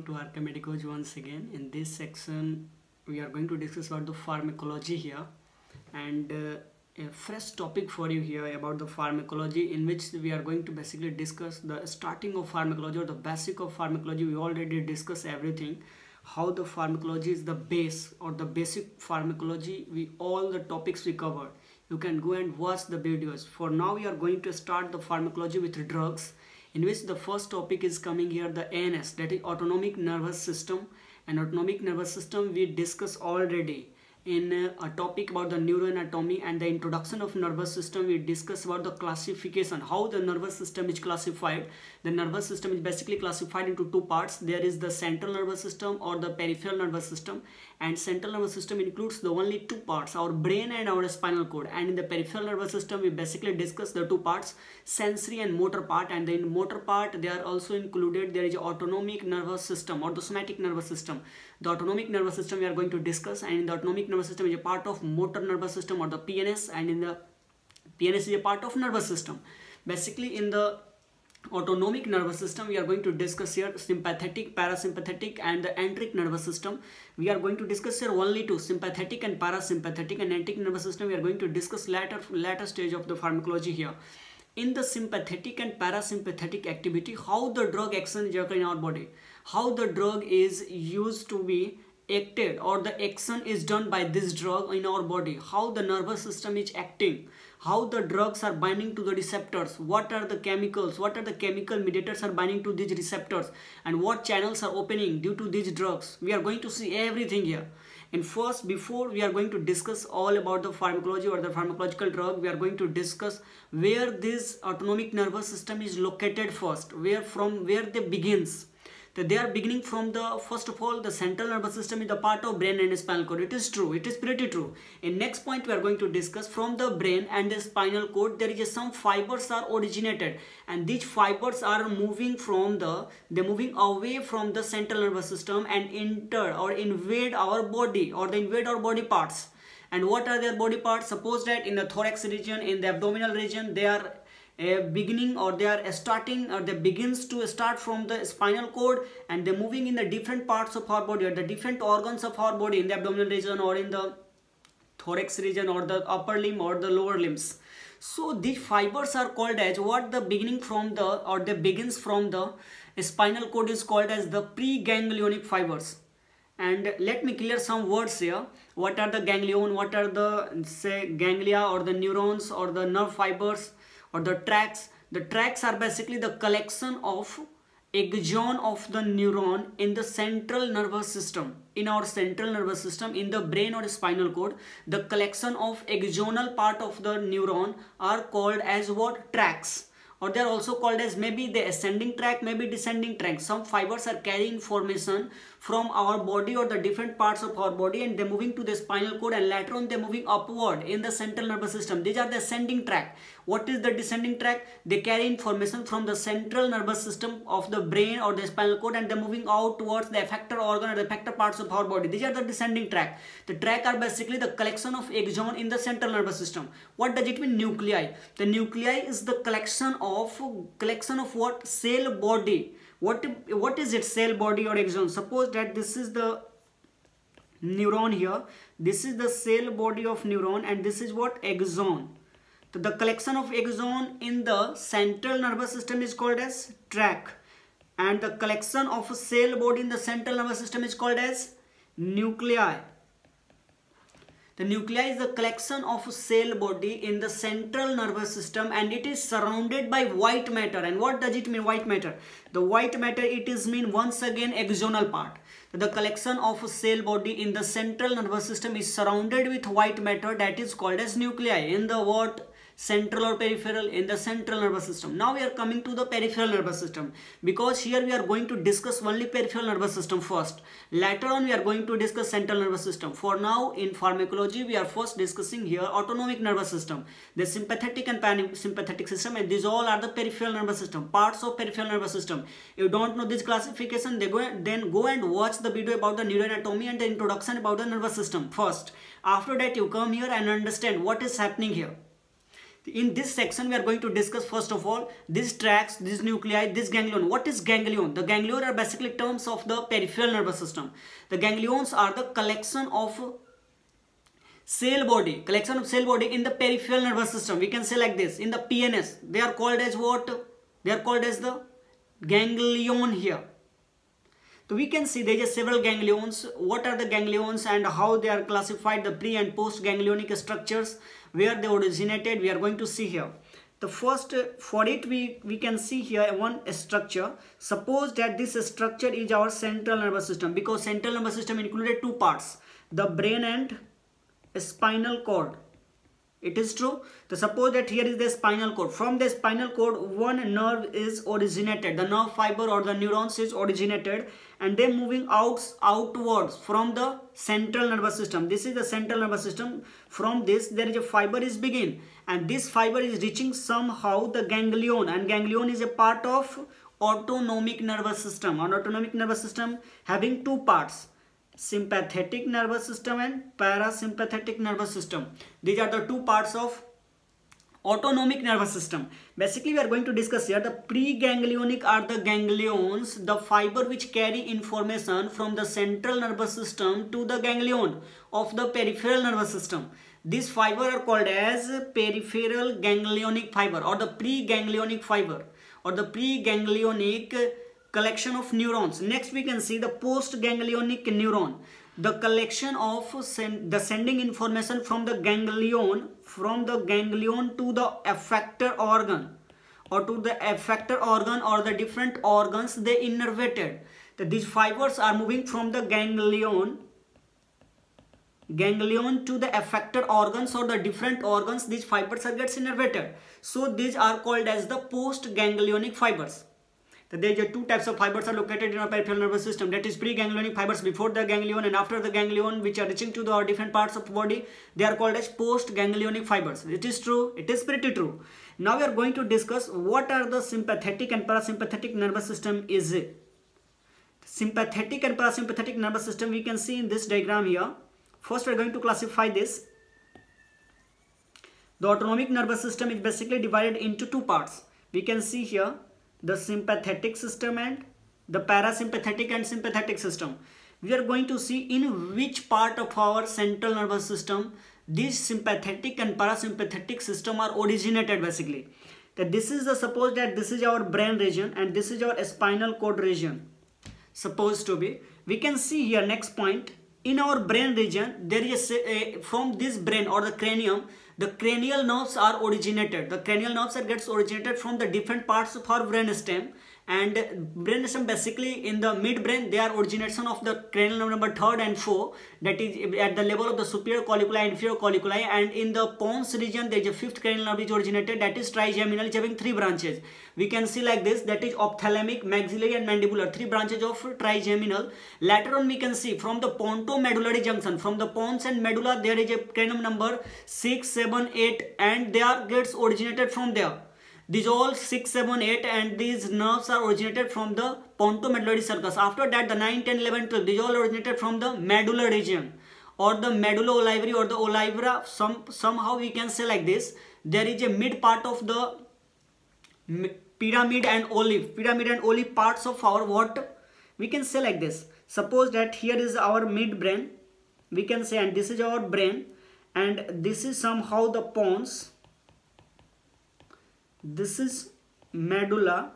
to RK Medicos once again. In this section, we are going to discuss about the pharmacology here, and a fresh topic for you here about the pharmacology, in which we are going to basically discuss the starting of pharmacology or the basic of pharmacology. We already discussed everything, how the pharmacology is the base or the basic pharmacology. All the topics we covered. You can go and watch the videos. For now, we are going to start the pharmacology with drugs, in which the first topic is coming here, the ANS, that is autonomic nervous system. And autonomic nervous system we discussed already in a topic about the neuroanatomy and the introduction of nervous system. We discussed about the classification, how the nervous system is classified. The nervous system is basically classified into two parts. There is the central nervous system or the peripheral nervous system, and central nervous system includes the only two parts, our brain and our spinal cord. And in the peripheral nervous system we basically discuss the two parts, sensory and motor part. And in motor part they are also included, there is autonomic nervous system or the somatic nervous system. The autonomic nervous system we are going to discuss, and in the autonomic nervous system is a part of motor nervous system or the PNS, and in the PNS is a part of nervous system. Basically in the autonomic nervous system we are going to discuss here sympathetic, parasympathetic and the enteric nervous system. We are going to discuss here only two, sympathetic and parasympathetic, and enteric nervous system we are going to discuss later stage of the pharmacology here. In the sympathetic and parasympathetic activity, how the drug action is occurring in our body, how the drug is used to be acted or the action is done by this drug in our body, how the nervous system is acting, how the drugs are binding to the receptors, what are the chemicals, what are the chemical mediators are binding to these receptors, and what channels are opening due to these drugs. We are going to see everything here. And first, before we are going to discuss all about the pharmacology or the pharmacological drug, we are going to discuss where this autonomic nervous system is located first, where they begins. They are beginning from the, first of all, the central nervous system is the part of brain and spinal cord. It is true, it is pretty true. In next point we are going to discuss from the brain and the spinal cord there is some fibers are originated, and these fibers are moving away from the central nervous system and enter or invade our body, or they invade our body parts. And what are their body parts? Suppose that in the thorax region, in the abdominal region, they are beginning, or they are starting, or they begins to start from the spinal cord, and they're moving in the different parts of our body or the different organs of our body, in the abdominal region or in the thorax region or the upper limb or the lower limbs. So these fibers are called as what? The beginning from the, or the begins from the spinal cord is called as the preganglionic fibers. And let me clear some words here. What are the ganglion? What are the, say, ganglia or the neurons or the nerve fibers or the tracts? The tracts are basically the collection of axon of the neuron in the central nervous system. In our central nervous system, in the brain or spinal cord, the collection of axonal part of the neuron are called as what? Tracts. Or they are also called as maybe the ascending tract, maybe descending tract. Some fibers are carrying information from our body or the different parts of our body, and they're moving to the spinal cord, and later on they're moving upward in the central nervous system. These are the ascending tract. What is the descending tract? They carry information from the central nervous system of the brain or the spinal cord, and they're moving out towards the effector organ or the effector parts of our body. These are the descending tract. The tract are basically the collection of axon in the central nervous system. What does it mean? Nuclei. The nuclei is the collection of what? Cell body. What is it? Cell body or axon. Suppose that this is the neuron here, this is the cell body of neuron, and this is what? Axon. So the collection of axon in the central nervous system is called as tract, and the collection of cell body in the central nervous system is called as nuclei. The nuclei is the collection of cell body in the central nervous system, and it is surrounded by white matter. And what does it mean, white matter? The white matter, it is mean once again axonal part. The collection of cell body in the central nervous system is surrounded with white matter, that is called as nuclei. In the what? Central or peripheral? In the central nervous system. Now we are coming to the peripheral nervous system, because here we are going to discuss only peripheral nervous system first. Later on we are going to discuss central nervous system. For now in pharmacology we are first discussing here autonomic nervous system, the sympathetic and parasympathetic system, and these all are the peripheral nervous system, parts of peripheral nervous system. If you don't know this classification, then go and watch the video about the neuroanatomy and the introduction about the nervous system first. After that you come here and understand what is happening here. In this section, we are going to discuss first of all these tracts, this nuclei, this ganglion. What is ganglion? The ganglion are basically terms of the peripheral nervous system. The ganglions are the collection of cell body in the peripheral nervous system. We can say like this. In the PNS, they are called as what? They are called as the ganglion here. So we can see there are several ganglions. What are the ganglions and how they are classified, the pre and post ganglionic structures, where they originated, we are going to see here. The first, for it we can see here one structure. Suppose that this structure is our central nervous system, because central nervous system included two parts, the brain and spinal cord. It is true. So suppose that here is the spinal cord. From the spinal cord, one nerve is originated. The nerve fiber or the neurons is originated, and they moving outwards from the central nervous system. This is the central nervous system. From this, there is a fiber is begin, and this fiber is reaching somehow the ganglion, and ganglion is a part of autonomic nervous system. An autonomic nervous system having two parts, sympathetic nervous system and parasympathetic nervous system. These are the two parts of autonomic nervous system. Basically, we are going to discuss here the preganglionic are the ganglions, the fiber which carry information from the central nervous system to the ganglion of the peripheral nervous system. These fiber are called as peripheral ganglionic fiber, or the preganglionic fiber, or the preganglionic collection of neurons. Next, we can see the postganglionic neuron, the collection of the sending information from the ganglion to the effector organ, or to the effector organ or the different organs they innervated. That these fibers are moving from the ganglion to the effector organs or the different organs. These fibers are gets innervated. So these are called as the postganglionic fibers. There are two types of fibers are located in our peripheral nervous system. That is preganglionic fibers before the ganglion and after the ganglion, which are reaching to the different parts of the body. They are called as postganglionic fibers. It is true. It is pretty true. Now we are going to discuss what are the sympathetic and parasympathetic nervous system is. Sympathetic and parasympathetic nervous system we can see in this diagram here. First, we are going to classify this. The autonomic nervous system is basically divided into two parts. We can see here the sympathetic system and the parasympathetic and sympathetic system. We are going to see in which part of our central nervous system these sympathetic and parasympathetic system are originated basically. That this is the, suppose that this is our brain region and this is our spinal cord region. Supposed to be, we can see here next point, in our brain region there is from this brain or the cranium, the cranial nerves are originated. The cranial nerves are gets originated from the different parts of our brain stem, and brain stem basically in the midbrain, they are origination of the cranial nerve number 3rd and 4, that is at the level of the superior colliculi and inferior colliculi, and in the pons region there is a 5th cranial nerve which originated, that is trigeminal, which having 3 branches. We can see like this, that is ophthalmic, maxillary and mandibular, 3 branches of trigeminal. Later on we can see from the pontomedullary junction, from the pons and medulla there is a cranium number 6, 7, 8, and they are gets originated from there. These all 6, 7, 8 and these nerves are originated from the pontomedullary sulcus. After that the 9, 10, 11, 12, these all originated from the medulla region or the medulla olivary or the olivera. Somehow we can say like this, there is a mid part of the pyramid and olive parts of our what? We can say like this. Suppose that here is our midbrain, we can say, and this is our brain, and this is somehow the pons. This is medulla,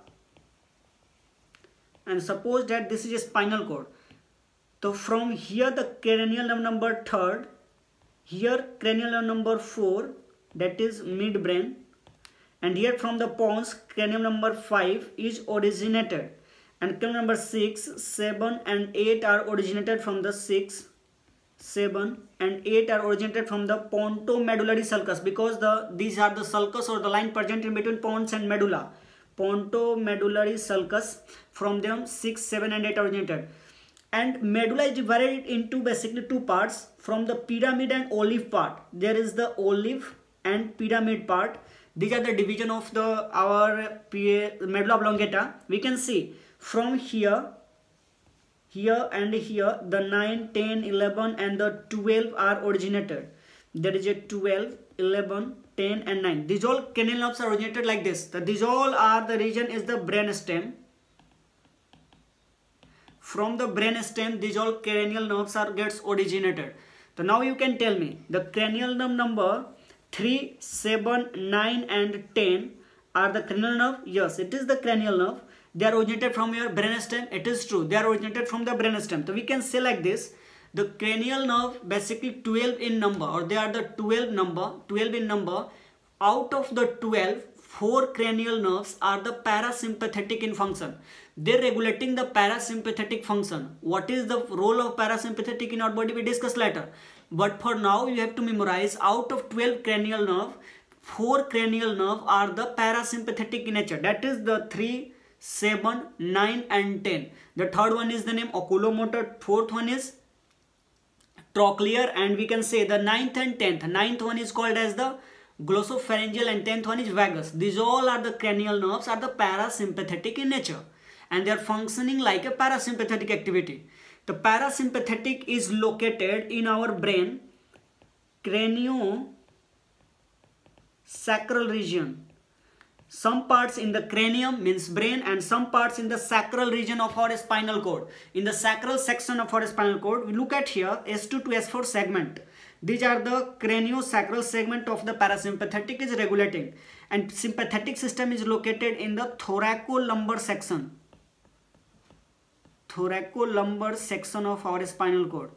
and suppose that this is a spinal cord. So from here the cranial nerve number 3rd, here cranial nerve number 4, that is midbrain, and here from the pons cranial number 5 is originated, and cranial number 6, 7 and 8 are originated from the 6, 7 and 8 are originated from the pontomedullary sulcus, because these are the sulcus or the line present in between pons and medulla. Pontomedullary sulcus, from them 6, 7 and 8 are originated. And medulla is divided into basically two parts, from the pyramid and olive part. There is the olive and pyramid part. These are the division of our medulla oblongata. We can see from here and here the 9, 10, 11 and the 12 are originated. there is a 12, 11, 10 and 9. These all cranial nerves are originated like this. These all are the region is the brainstem. From the brainstem, these all cranial nerves are gets originated. So now you can tell me the cranial nerve number 3, 7, 9 and 10 are the cranial nerve. Yes, it is the cranial nerve. They are originated from your brainstem. It is true. They are originated from the brainstem. So we can say like this. The cranial nerve basically 12 in number, or they are the 12 in number. Out of the 12, 4 cranial nerves are the parasympathetic in function. They are regulating the parasympathetic function. What is the role of parasympathetic in our body? We discuss later. But for now, you have to memorize out of 12 cranial nerve, 4 cranial nerve are the parasympathetic in nature. That is the 3, 7, 9 and 10. The third one is the name oculomotor. Fourth one is trochlear, and we can say the 9th and 10th. 9th one is called as the glossopharyngeal and 10th one is vagus. These all are the cranial nerves are the parasympathetic in nature, and they are functioning like a parasympathetic activity. The parasympathetic is located in our brain, craniosacral region. Some parts in the cranium means brain, and some parts in the sacral region of our spinal cord. In the sacral section of our spinal cord, we look at here S2 to S4 segment. These are the craniosacral segment of the parasympathetic is regulating, and sympathetic system is located in the thoracolumbar section. Thoracolumbar section of our spinal cord.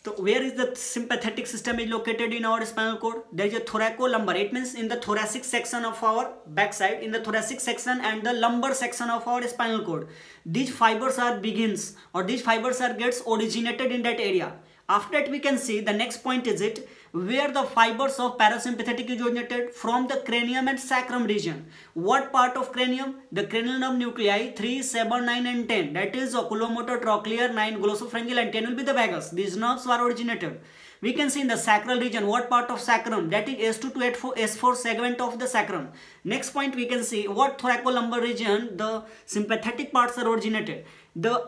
So where is the sympathetic system is located in our spinal cord? There is a thoracolumbar. It means in the thoracic section of our backside, in the thoracic section and the lumbar section of our spinal cord. These fibers are begins, or these fibers are gets originated in that area. After that, we can see the next point is it where the fibers of parasympathetic is originated from the cranium and sacrum region. What part of cranium? The cranial nerve nuclei 3, 7, 9 and 10. That is oculomotor, trochlear, 9 glossopharyngeal and 10 will be the vagus. These nerves are originated. We can see in the sacral region what part of sacrum? That is S2 to S4 segment of the sacrum. Next point we can see what thoracolumbar region the sympathetic parts are originated.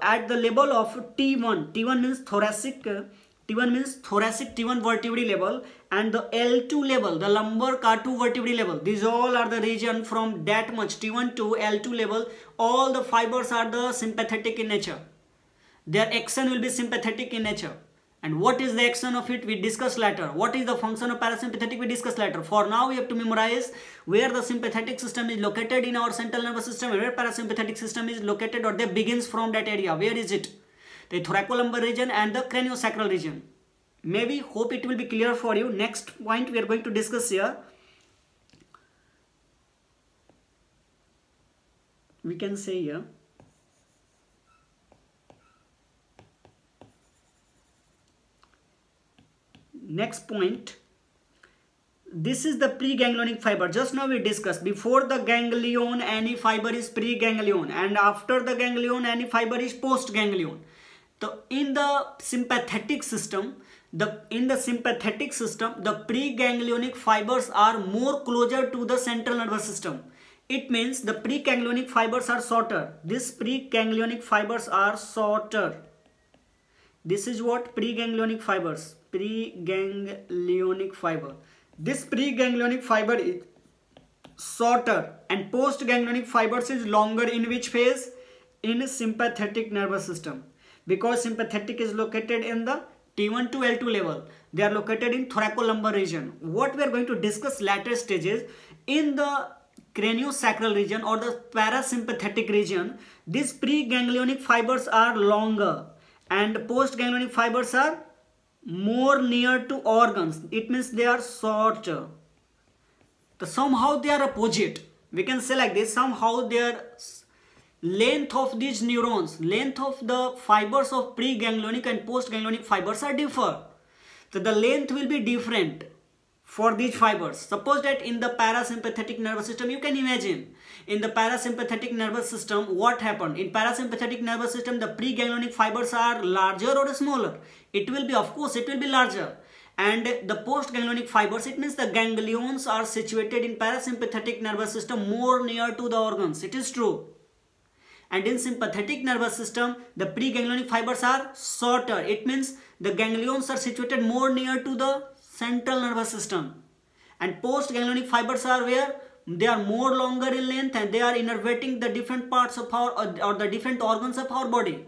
At the level of T1 means thoracic. T1 means thoracic T1 vertebrae level, and the L2 level, the lumbar K2 vertebrae level. These all are the region from that much T1 to L2 level. All the fibers are the sympathetic in nature. Their action will be sympathetic in nature. And what is the action of it? We discuss later. What is the function of parasympathetic? We discuss later. For now, we have to memorize where the sympathetic system is located in our central nervous system, and where parasympathetic system is located, or they begins from that area. Where is it? The thoracolumbar region and the craniosacral region. Maybe, hope it will be clear for you. Next point we are going to discuss here. We can say here. Next point. This is the preganglionic fiber. Just now we discussed before the ganglion any fiber is preganglion, and after the ganglion any fiber is postganglion. So in the sympathetic system, the preganglionic fibers are more closer to the central nervous system. It means the preganglionic fibers are shorter. These preganglionic fibers are shorter. This is what preganglionic fibers. Preganglionic fiber. This preganglionic fiber is shorter, and postganglionic fibers is longer. In which phase? In sympathetic nervous system. Because sympathetic is located in the T1 to L2 level. They are located in thoracolumbar region. What we are going to discuss later stages, in the craniosacral region or the parasympathetic region, these preganglionic fibers are longer and postganglionic fibers are more near to organs. It means they are shorter. So somehow they are opposite. We can say like this, somehow their length of these neurons, length of the fibers of preganglionic and postganglionic fibers are differ. So the length will be different for these fibers. Suppose that in the parasympathetic nervous system, you can imagine in the parasympathetic nervous system what happened. In parasympathetic nervous system, the preganglionic fibers are larger or smaller. It will be, of course, it will be larger. And the postganglionic fibers, it means the ganglions are situated in parasympathetic nervous system more near to the organs. It is true. And in sympathetic nervous system, the preganglionic fibers are shorter. It means the ganglions are situated more near to the central nervous system. And postganglionic fibers are where? They are more longer in length and they are innervating the different parts of our or the different organs of our body.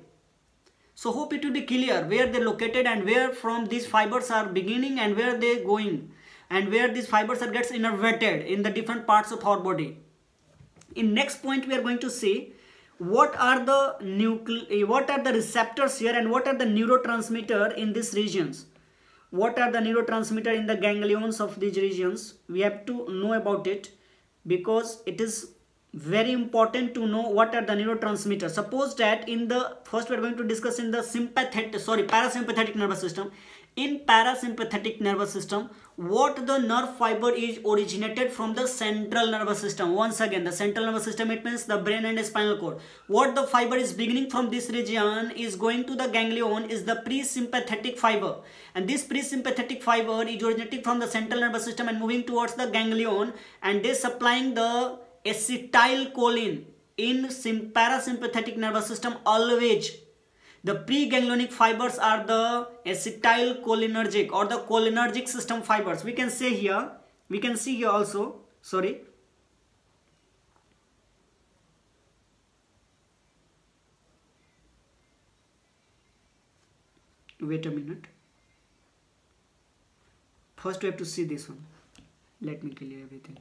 So hope it will be clear where they are located and where from these fibers are beginning and where they are going, and where these fibers are gets innervated in the different parts of our body. In next point we are going to see what are the receptors here and what are the neurotransmitter in these regions. What are the neurotransmitter in the ganglions of these regions? We have to know about it because it is very important to know what are the neurotransmitters. Suppose that in the first we are going to discuss in the parasympathetic nervous system. In parasympathetic nervous system, what the nerve fiber is originated from the central nervous system. Once again, the central nervous system, it means the brain and the spinal cord. What the fiber is beginning from this region is going to the ganglion is the presympathetic fiber, and this presympathetic fiber is originating from the central nervous system and moving towards the ganglion, and they supplying the acetylcholine. In parasympathetic nervous system, always the preganglionic fibers are the acetylcholinergic or the cholinergic system fibers. We can see here also, sorry. Wait a minute. First we have to see this one. Let me clear everything.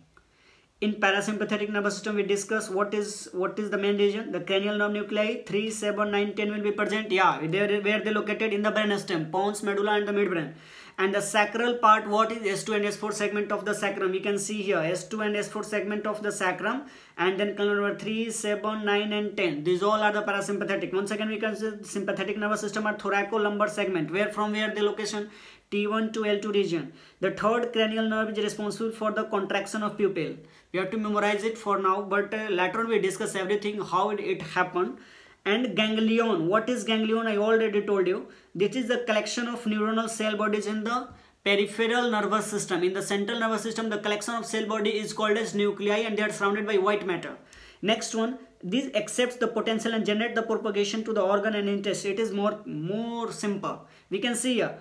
In parasympathetic nervous system, we discuss what is the main region. The cranial nerve nuclei 3, 7, 9, 10 will be present. Yeah, where they located in the brainstem, pons, medulla, and the midbrain. And the sacral part, what is S2 and S4 segment of the sacrum? We can see here S2 and S4 segment of the sacrum, and then cranial nerve 3, 7, 9, and 10. These all are the parasympathetic. Once again, we can see sympathetic nervous system are thoracolumbar segment. From where the location? T1 to L2 region. The third cranial nerve is responsible for the contraction of pupil. We have to memorize it for now, but later on we discuss everything, how it happened. And ganglion. What is ganglion? I already told you. This is the collection of neuronal cell bodies in the peripheral nervous system. In the central nervous system, the collection of cell body is called as nuclei, and they are surrounded by white matter. Next one, this accepts the potential and generate the propagation to the organ and intestine. It is more simple. We can see here.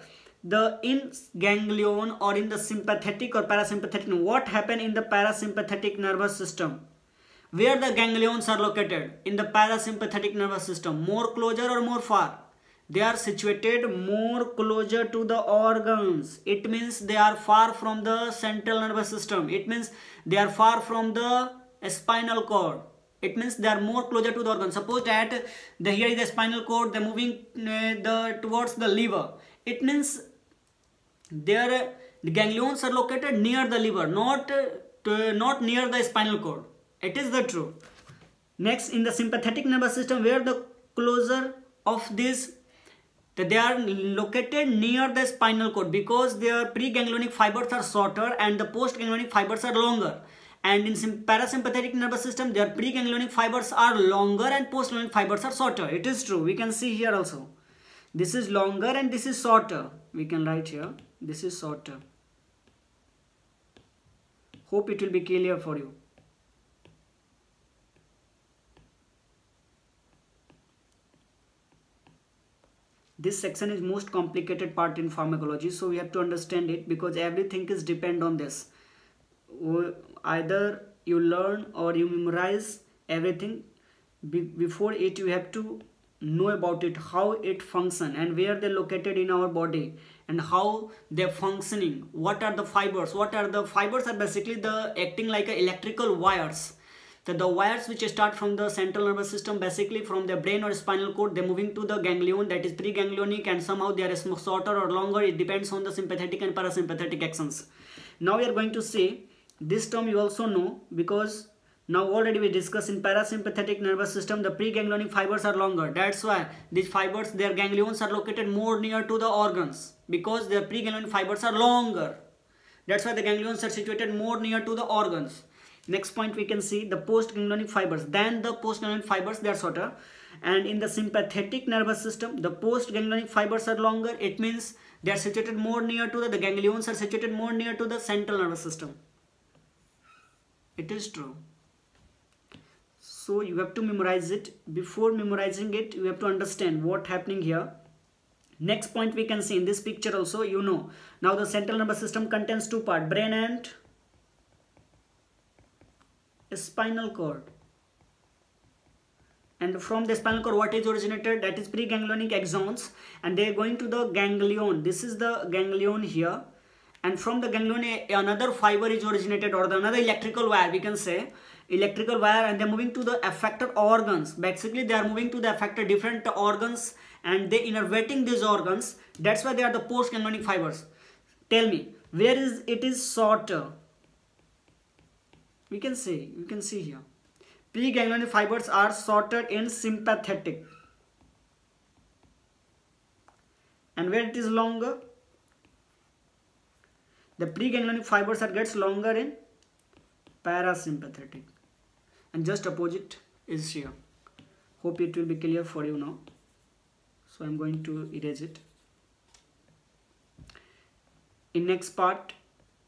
In ganglion or in the sympathetic or parasympathetic, what happened in the parasympathetic nervous system? Where the ganglions are located in the parasympathetic nervous system? More closer or more far? They are situated more closer to the organs. It means they are far from the central nervous system. It means they are far from the spinal cord. It means they are more closer to the organ. Suppose that here is the spinal cord, they are moving towards the liver. It means the ganglions are located near the liver, not near the spinal cord. It is the truth. Next, in the sympathetic nervous system, where the closer of this, they are located near the spinal cord because their preganglionic fibers are shorter and the postganglionic fibers are longer. And in parasympathetic nervous system, their preganglionic fibers are longer and postganglionic fibers are shorter. It is true. We can see here also. This is longer and this is shorter. We can write here. This is shorter. Hope it will be clear for you. This section is most complicated part in pharmacology, so we have to understand it because everything is depend on this. Either you learn or you memorize everything. Before it, you have to know about it, how it function and where they located in our body and how they're functioning. What are the fibers? Fibers are basically the acting like electrical wires. The wires which start from the central nervous system, basically from the brain or spinal cord, they're moving to the ganglion, that is preganglionic, and somehow they are shorter or longer. It depends on the sympathetic and parasympathetic actions. Now we are going to say this term you also know because now already we discussed in parasympathetic nervous system the preganglionic fibers are longer. That's why these fibers, their ganglions are located more near to the organs because their preganglionic fibers are longer. That's why the ganglions are situated more near to the organs. Next point we can see the postganglionic fibers. Then the postganglionic fibers, they are shorter. And in the sympathetic nervous system, the postganglionic fibers are longer. It means they are situated more near to the ganglions are situated more near to the central nervous system. It is true. So you have to memorize it. Before memorizing it, you have to understand what's happening here. Next point we can see in this picture also, you know, now the central nervous system contains two parts, brain and spinal cord. And from the spinal cord, what is originated? That is preganglionic axons, and they are going to the ganglion. This is the ganglion here, and from the ganglion another fiber is originated, or the another electrical wire, we can say electrical wire, and they are moving to the affected organs. Basically they are moving to the affected different organs, and they innervating these organs. That's why they are the postganglionic fibers. Tell me, where is it is shorter? We can say, you can see here, preganglionic fibers are sorted in sympathetic, and where it is longer, the preganglionic fibers are gets longer in parasympathetic, and just opposite is here. Hope it will be clear for you now, so I'm going to erase it. In next part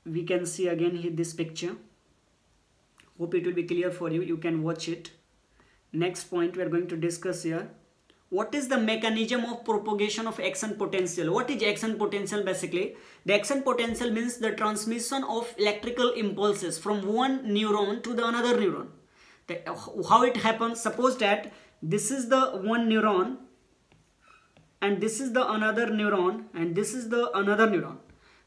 we can see again here this picture. Hope it will be clear for you, you can watch it. Next point we are going to discuss here, what is the mechanism of propagation of action potential? What is action potential? Basically the action potential means the transmission of electrical impulses from one neuron to the another neuron. How it happens? Suppose that this is the one neuron, and this is the another neuron, and this is the another neuron.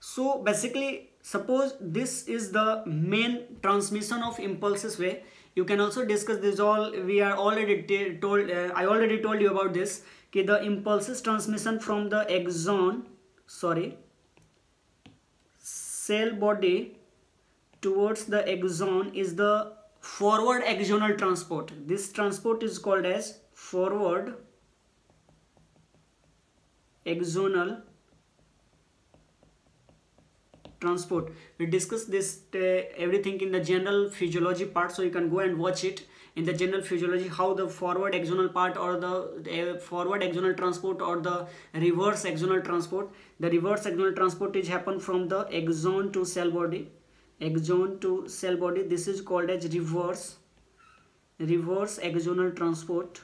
So basically suppose this is the main transmission of impulses way. You can also discuss this all, we are already told, I already told you about this, कि the impulses transmission from the cell body towards the axon is the forward axonal transport. This transport is called as forward axonal transport. We discussed this everything in the general physiology part, so you can go and watch it in the general physiology, how the forward axonal part, or the forward axonal transport, or the reverse axonal transport. The reverse axonal transport is happen from the axon to cell body, axon to cell body. This is called as reverse axonal transport.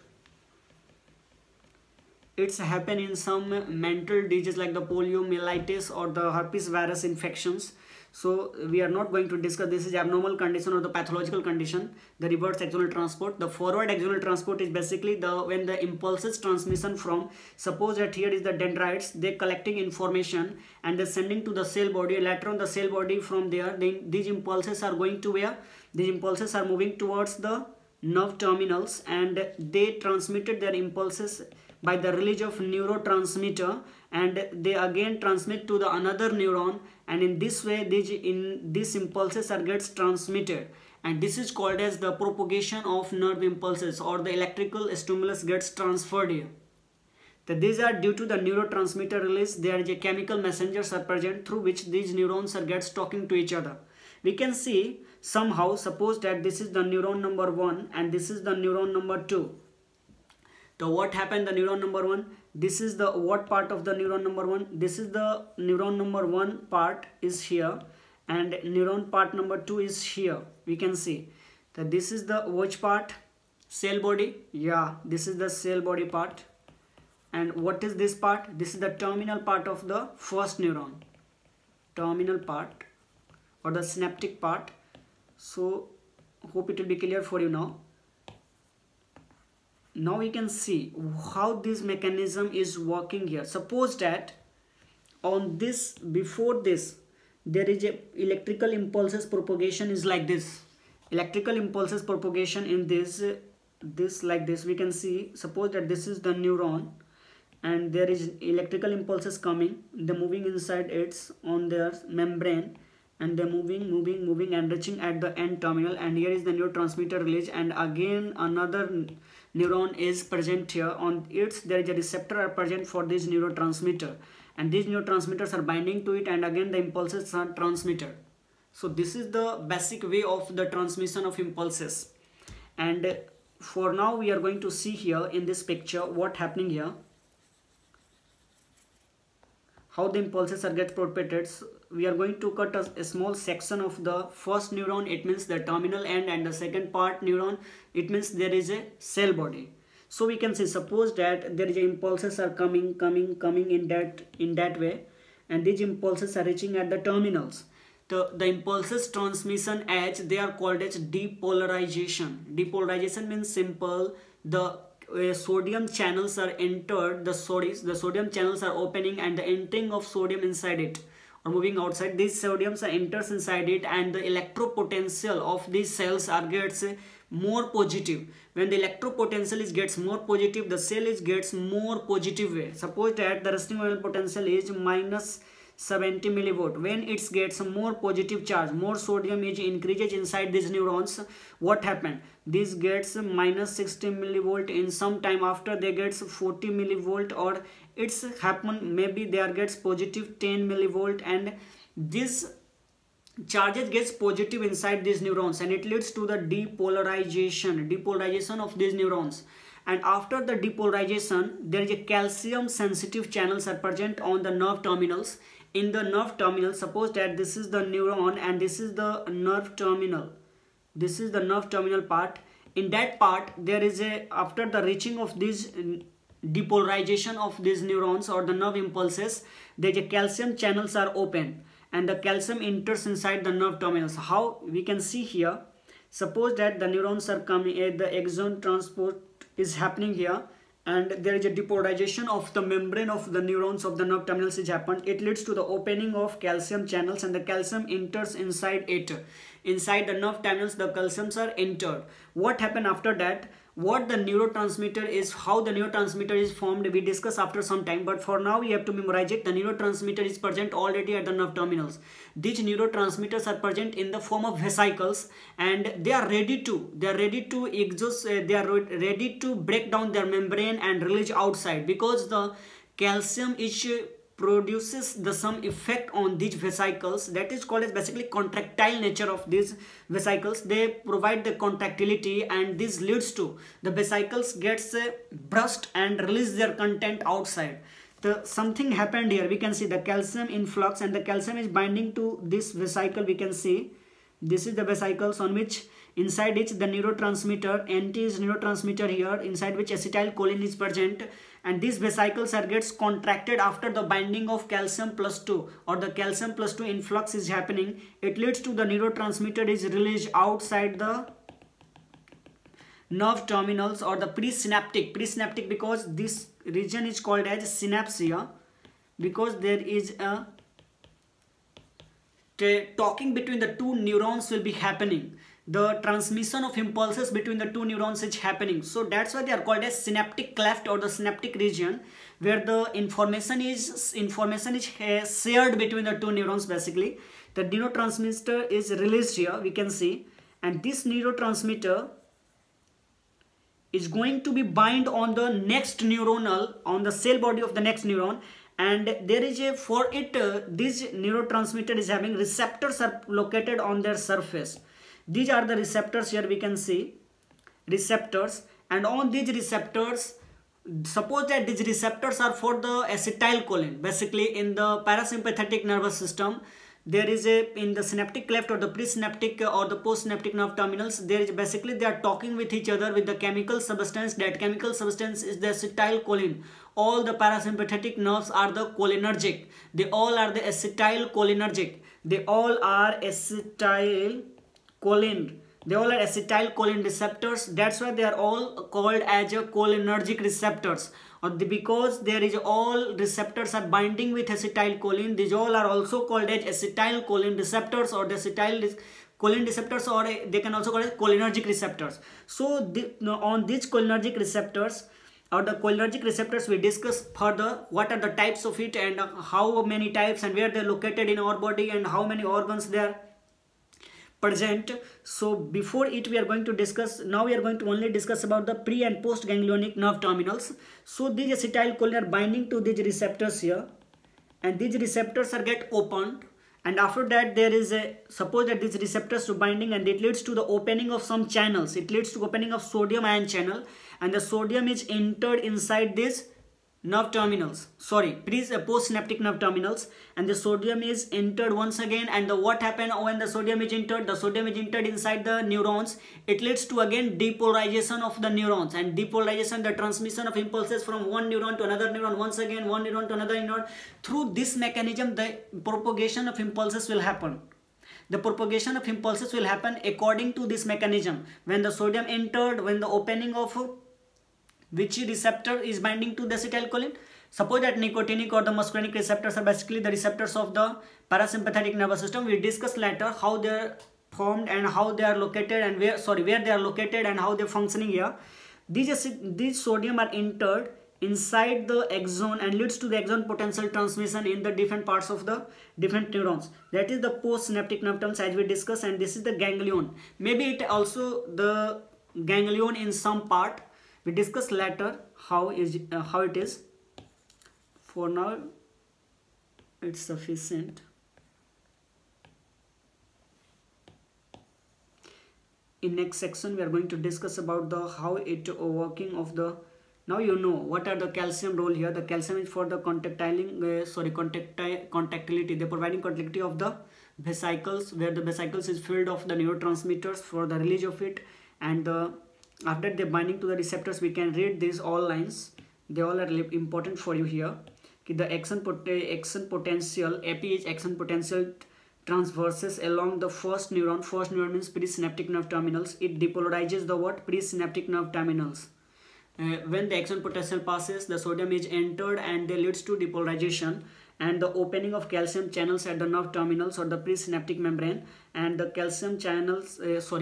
It's happen in some mental diseases like the poliomyelitis or the herpes virus infections. So we are not going to discuss, this is abnormal condition or the pathological condition, the reverse axonal transport. The forward axonal transport is basically when the impulses transmission from, suppose that here is the dendrites, they collecting information and they sending to the cell body. Later on the cell body, from there these impulses are going to where? These impulses are moving towards the nerve terminals, and they transmitted their impulses by the release of neurotransmitter, and they again transmit to the another neuron, and in this way these impulses are gets transmitted, and this is called as the propagation of nerve impulses, or the electrical stimulus gets transferred here. So these are due to the neurotransmitter release. There is a chemical messengers are present through which these neurons are gets talking to each other. We can see somehow, suppose that this is the neuron number 1 and this is the neuron number 2. So what happened, the neuron number 1, this is the what part of the neuron number 1? This is the neuron number 1 part is here, and neuron part number 2 is here. We can see that this is the which part? Cell body. Yeah, this is the cell body part. And what is this part? This is the terminal part of the first neuron. Terminal part or the synaptic part. So hope it will be clear for you now. Now we can see how this mechanism is working here. Suppose that on this, before this, there is a electrical impulses propagation is like this. Electrical impulses propagation in this like this. We can see, suppose that this is the neuron, and there is electrical impulses coming. They're moving inside its on their membrane, and they're moving and reaching at the end terminal, and here is the neurotransmitter release, and again another neuron is present here. On its there is a receptor are present for this neurotransmitter, and these neurotransmitters are binding to it, and again the impulses are transmitted. So this is the basic way of the transmission of impulses. And for now we are going to see here in this picture what happening here, how the impulses are get propagated. So we are going to cut a small section of the first neuron, it means the terminal end, and the second part neuron, it means there is a cell body. So we can say, suppose that there is impulses are coming in that way, and these impulses are reaching at the terminals. The impulses transmission edge, they are called as depolarization. Depolarization means simple, the sodium channels are entered, the sodium channels are opening, and the entering of sodium inside it or moving outside, these sodiums are enters inside it, and the electropotential of these cells are gets more positive. When the electropotential is gets more positive, the cell is gets more positive way. Suppose that the resting potential is minus 70 millivolt. When it gets more positive charge, more sodium is increases inside these neurons, what happened? This gets minus 60 millivolt in some time after they gets 40 millivolt, or it's happen maybe they are gets positive 10 millivolt, and this charges gets positive inside these neurons, and it leads to the depolarization of these neurons. And after the depolarization, there is a calcium sensitive channels are present on the nerve terminals. In the nerve terminal, suppose that this is the neuron and this is the nerve terminal. This is the nerve terminal part. In that part, there is a, after the reaching of this depolarization of these neurons or the nerve impulses, there is a calcium channels are open, and the calcium enters inside the nerve terminals. How we can see here, suppose that the neurons are coming, the axon transport is happening here, and there is a depolarization of the membrane of the neurons of the nerve terminals is happened. It leads to the opening of calcium channels, and the calcium enters inside it. Inside the nerve terminals, the calciums are entered. What happened after that? What the neurotransmitter is, how the neurotransmitter is formed, we discuss after some time, but for now we have to memorize it. The neurotransmitter is present already at the nerve terminals. These neurotransmitters are present in the form of vesicles, and they are ready to break down their membrane and release outside, because the calcium is produces the some effect on these vesicles, that is called as basically contractile nature of these vesicles. They provide the contractility, and this leads to the vesicles gets burst and release their content outside. Something happened here. We can see the calcium influx, and the calcium is binding to this vesicle. We can see this is the vesicles on which inside it the neurotransmitter, NT is neurotransmitter here, inside which acetylcholine is present, and these vesicles are gets contracted after the binding of calcium plus 2 or the calcium plus 2 influx is happening. It leads to the neurotransmitter is released outside the nerve terminals or the presynaptic because this region is called as synapse here, because there is a talking between the two neurons will be happening. The transmission of impulses between the two neurons is happening. So that's why they are called as synaptic cleft or the synaptic region, where the information is shared between the two neurons. Basically, the neurotransmitter is released here, we can see, and this neurotransmitter is going to be bind on the next neuronal, on the cell body of the next neuron, and there is a, for it this neurotransmitter is having receptors are located on their surface. These are the receptors here, we can see receptors, and on these receptors, suppose that these receptors are for the acetylcholine. Basically in the parasympathetic nervous system, there is a, in the synaptic cleft or the presynaptic or the postsynaptic nerve terminals, there is basically they are talking with each other with the chemical substance. That chemical substance is the acetylcholine. All the parasympathetic nerves are the cholinergic. They all are the acetylcholinergic. They all are acetylcholine. They all are acetylcholine receptors. That's why they are all called as a cholinergic receptors. Because there is all receptors are binding with acetylcholine. These all are also called as acetylcholine receptors or the acetylcholine receptors, or they can also call it cholinergic receptors. So on these cholinergic receptors or the cholinergic receptors, we discuss further what are the types of it and how many types and where they are located in our body and how many organs they are present. So before it we are going to discuss, now we are going to only discuss about the pre and post ganglionic nerve terminals. So these acetylcholine are binding to these receptors here, and these receptors are get opened, and after that there is a, suppose that these receptors to binding, and it leads to the opening of some channels. It leads to opening of sodium ion channel, and the sodium is entered inside this nerve terminals, sorry, postsynaptic nerve terminals, and the sodium is entered once again. And what happened when the sodium is entered? The sodium is entered inside the neurons. It leads to again depolarization of the neurons, and depolarization, the transmission of impulses from one neuron to another neuron, once again one neuron to another neuron. Through this mechanism, the propagation of impulses will happen. The propagation of impulses will happen according to this mechanism. When the sodium entered, when the opening of which receptor is binding to the acetylcholine? Suppose that nicotinic or the muscarinic receptors are basically the receptors of the parasympathetic nervous system. We discuss later how they are formed and how they are located, and where they are located and how they are functioning here. These sodium are entered inside the axon and leads to the axon potential transmission in the different parts of the different neurons. That is the postsynaptic nerve terms as we discussed, and this is the ganglion. Maybe it also the ganglion in some part. We discuss later how it is. For now, it's sufficient. In next section, we are going to discuss about the how it working of the. Now you know what are the calcium role here. The calcium is for the contactility. They're providing conductivity of the vesicles, where the vesicles is filled of the neurotransmitters for the release of it, and after they binding to the receptors, we can read these all lines. They all are important for you here. The axon potential, AP is axon potential transverses along the first neuron. First neuron means presynaptic nerve terminals. It depolarizes the what? Presynaptic nerve terminals. When the axon potential passes, the sodium is entered and they leads to depolarization and the opening of calcium channels at the nerve terminals or the presynaptic membrane, and the calcium channels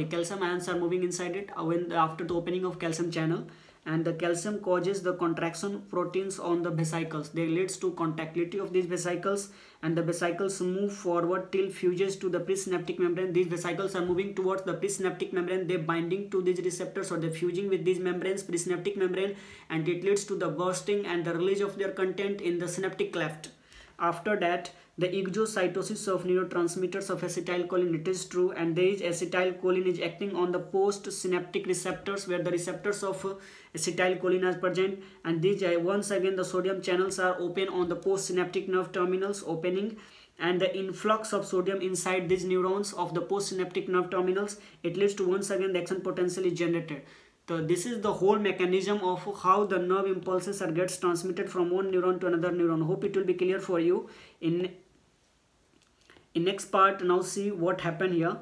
calcium ions are moving inside it after the opening of calcium channel, and the calcium causes the contraction proteins on the vesicles. They leads to contractility of these vesicles, and the vesicles move forward till fuses to the presynaptic membrane. These vesicles are moving towards the presynaptic membrane. They binding to these receptors or they fusing with these membranes, presynaptic membrane, and it leads to the bursting and the release of their content in the synaptic cleft. After that, the exocytosis of neurotransmitters of acetylcholine, it is true, and there is acetylcholine is acting on the postsynaptic receptors where the receptors of acetylcholine are present, and these once again the sodium channels are open on the postsynaptic nerve terminals opening, and the influx of sodium inside these neurons of the postsynaptic nerve terminals, it leads to once again the axon potential is generated. So this is the whole mechanism of how the nerve impulses are gets transmitted from one neuron to another neuron. Hope it will be clear for you. In next part, now see what happened here.